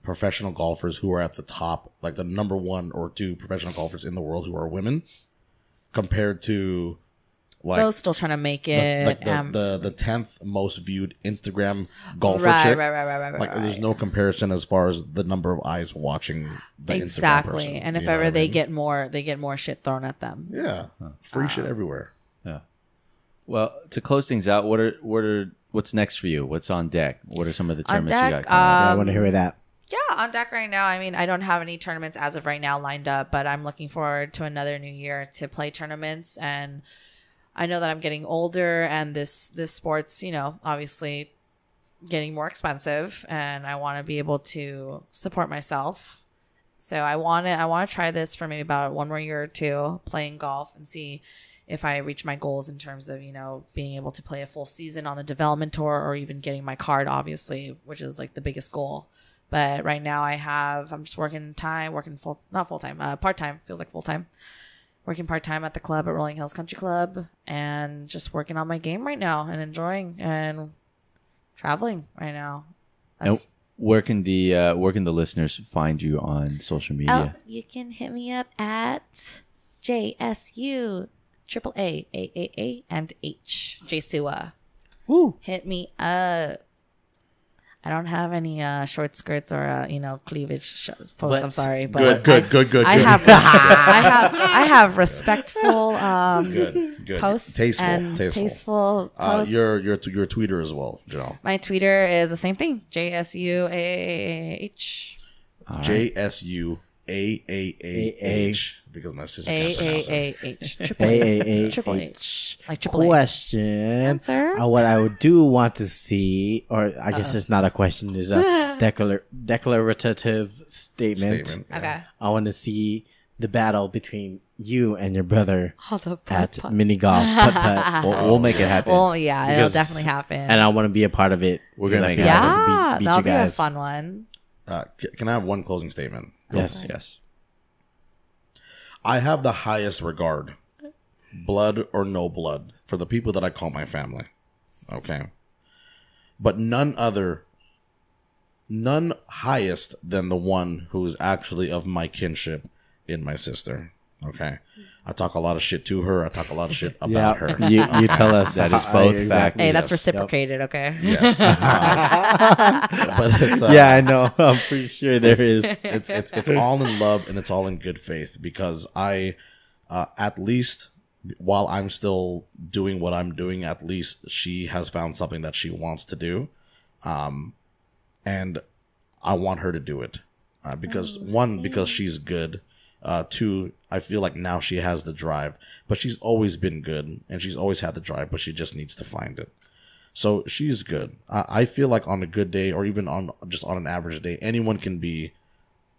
Speaker 3: professional golfers who are at the top, like the number 1 or 2 professional golfers in the world who are women, compared to like
Speaker 6: those still trying to make it.
Speaker 3: The 10th most viewed Instagram golfer
Speaker 6: Right.
Speaker 3: chick. Like there's no comparison as far as the number of eyes watching the Instagram person.
Speaker 6: And if
Speaker 3: You know
Speaker 6: ever
Speaker 3: what I
Speaker 6: they
Speaker 3: mean?
Speaker 6: get more shit thrown at them.
Speaker 3: Yeah, free shit everywhere.
Speaker 5: Yeah. Well, to close things out, what's next for you? What's on deck? What are some of the tournaments you got coming up?
Speaker 4: I want to hear that.
Speaker 6: Yeah, on deck right now. I mean, I don't have any tournaments as of right now lined up, but I'm looking forward to another new year to play tournaments. And I know that I'm getting older, and this sport's, obviously getting more expensive, and I want to be able to support myself. So I want to try this for maybe about 1 more year or 2 playing golf and see if I reach my goals in terms of, being able to play a full season on the development tour, or even getting my card, obviously, which is like the biggest goal. But right now I'm just part-time, feels like full-time, working part-time at the club at Rolling Hills Country Club, and just working on my game right now and enjoying and traveling right now.
Speaker 5: where can the listeners find you on social media?
Speaker 6: You can hit me up at JSU AAA and H J Sua.
Speaker 4: Woo.
Speaker 6: Hit me up. I don't have any short skirts or cleavage posts.
Speaker 4: But-
Speaker 6: I'm sorry, but
Speaker 3: Good.
Speaker 6: I have respectful
Speaker 3: Good.
Speaker 6: posts and tasteful posts.
Speaker 3: Your Twitter as well, Janelle.
Speaker 6: My Twitter is the same thing. JSUAAH.
Speaker 3: JSUAAH because my sister can't pronounce it.
Speaker 6: AAAH. Triple H. Like triple H.
Speaker 4: Question.
Speaker 6: Answer?
Speaker 4: What I would want to see, or I guess it's not a question, is a declarative statement.
Speaker 6: Okay.
Speaker 4: I want to see the battle between you and your brother
Speaker 6: Oh, the
Speaker 4: at
Speaker 6: putt-putt.
Speaker 4: mini golf putt-putt.
Speaker 5: We'll make it happen.
Speaker 6: Well, yeah, it'll
Speaker 4: Because-
Speaker 6: definitely happen.
Speaker 4: And I want to be a part of it.
Speaker 5: We're gonna
Speaker 4: because
Speaker 5: make
Speaker 4: I
Speaker 5: it
Speaker 4: feel like I
Speaker 6: yeah,
Speaker 4: can beat
Speaker 6: that'll
Speaker 4: you
Speaker 6: be a
Speaker 4: guys.
Speaker 6: fun one.
Speaker 3: Can I have one closing statement?
Speaker 4: Yes.
Speaker 5: Yes.
Speaker 3: I have the highest regard, blood or no blood, for the people that I call my family. Okay. But none highest than the one who is actually of my kinship in my sister. Okay. I talk a lot of shit to her. I talk a lot of shit about her.
Speaker 4: You tell us
Speaker 5: That is
Speaker 4: how-
Speaker 5: both
Speaker 4: exactly.
Speaker 5: facts.
Speaker 6: Hey, that's
Speaker 3: Yes.
Speaker 6: reciprocated, okay?
Speaker 3: Yes. But it's
Speaker 4: Yeah, I know. I'm pretty sure there is.
Speaker 3: it's all in love and it's all in good faith because I at least while I'm still doing what I'm doing, at least she has found something that she wants to do, and I want her to do it because because she's good. Two, I feel like now she has the drive, but she's always been good and she's always had the drive, but she just needs to find it. So she's good. I feel like on a good day or even on an average day, anyone can be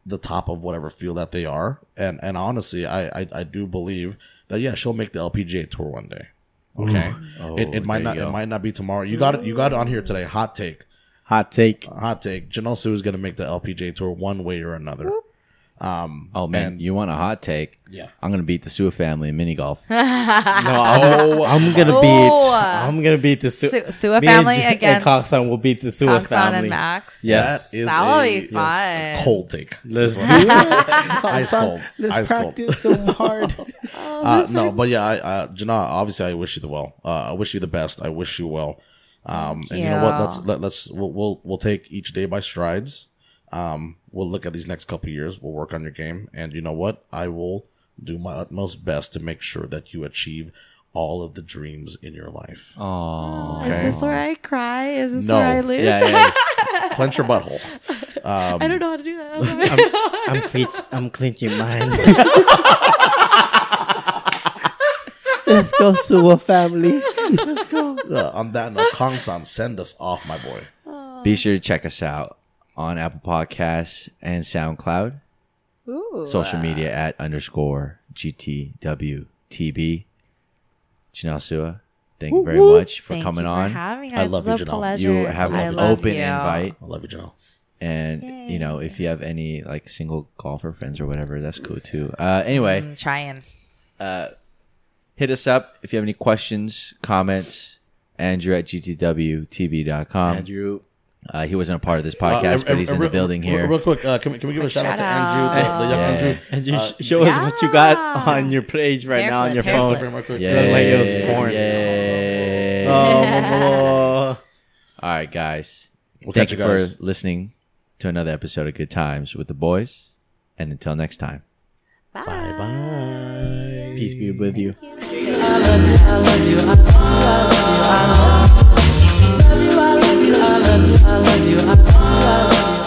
Speaker 3: the top of whatever field that they are. And honestly, I do believe that, yeah, she'll make the LPGA tour one day. Okay. It might not be tomorrow. You got it on here today. Hot take. Janelle Sua is going to make the LPGA tour one way or another.
Speaker 5: Oh man,
Speaker 3: and-
Speaker 5: you want a hot take?
Speaker 4: Yeah.
Speaker 5: I'm gonna beat the Sua family in mini golf.
Speaker 4: No, I'm gonna beat the
Speaker 6: Sua
Speaker 4: me
Speaker 6: family
Speaker 4: and
Speaker 6: against
Speaker 4: Kangsan will beat the Sua
Speaker 6: Kangsan
Speaker 4: family.
Speaker 6: and Max.
Speaker 4: Yes.
Speaker 3: That is
Speaker 6: That'll be fun.
Speaker 3: cold take.
Speaker 4: Let's do it.
Speaker 3: Ice cold.
Speaker 4: Let's
Speaker 3: Ice cold.
Speaker 4: practice so hard.
Speaker 3: No, but yeah, Janelle, obviously I wish you the well. I wish you the best. I wish you well. And you know what? We'll take each day by strides. We'll look at these next couple of years. We'll work on your game. And you know what? I will do my utmost best to make sure that you achieve all of the dreams in your life.
Speaker 5: Oh,
Speaker 6: Is this where I cry? Is this
Speaker 3: No.
Speaker 6: where I lose?
Speaker 5: yeah.
Speaker 3: Clench your butthole.
Speaker 6: I don't know how to do that.
Speaker 4: I'm clenching mine. Let's go, Sua family. Let's go.
Speaker 3: On that note, Kangsan, send us off, my boy.
Speaker 5: Be sure to check us out on Apple Podcasts and SoundCloud.
Speaker 6: Ooh.
Speaker 5: Social media at _GTWTB. Janelle Sua, thank you very much for
Speaker 6: Thank
Speaker 5: coming
Speaker 6: you
Speaker 5: on.
Speaker 6: For having us.
Speaker 3: I love
Speaker 6: It's
Speaker 3: you,
Speaker 6: a
Speaker 3: Janelle.
Speaker 6: pleasure.
Speaker 5: You have
Speaker 6: I
Speaker 5: an
Speaker 6: love
Speaker 5: open
Speaker 6: you.
Speaker 5: invite.
Speaker 3: I love you, Janelle.
Speaker 5: And, if you have any like single golfer friends or whatever, that's cool too. Anyway,
Speaker 6: I'm trying.
Speaker 5: hit us up if you have any questions, comments. Andrew at gtwtb.com.
Speaker 4: Andrew.
Speaker 5: He wasn't a part of this podcast, but he's in the building here.
Speaker 3: Real quick, can we give a shout out to
Speaker 6: Shout
Speaker 3: Andrew,
Speaker 6: out.
Speaker 3: the young
Speaker 5: Yeah.
Speaker 3: Andrew?
Speaker 4: And you show us what you got
Speaker 6: Yeah.
Speaker 4: on your page right now on your
Speaker 6: Hair
Speaker 4: phone.
Speaker 6: flip.
Speaker 3: Real quick.
Speaker 5: Yeah.
Speaker 4: Look like it was porn.
Speaker 5: Yay.
Speaker 4: Oh,
Speaker 5: All right, guys.
Speaker 3: We'll
Speaker 5: Thank
Speaker 3: catch
Speaker 5: you
Speaker 3: you guys.
Speaker 5: for listening to another episode of Good Times with the Boys. And until next time.
Speaker 6: Bye.
Speaker 3: Bye.
Speaker 4: peace be with you.
Speaker 2: I love you, I love you, I love you, I love you, I love you, I love you, I love you, I love you, I love you.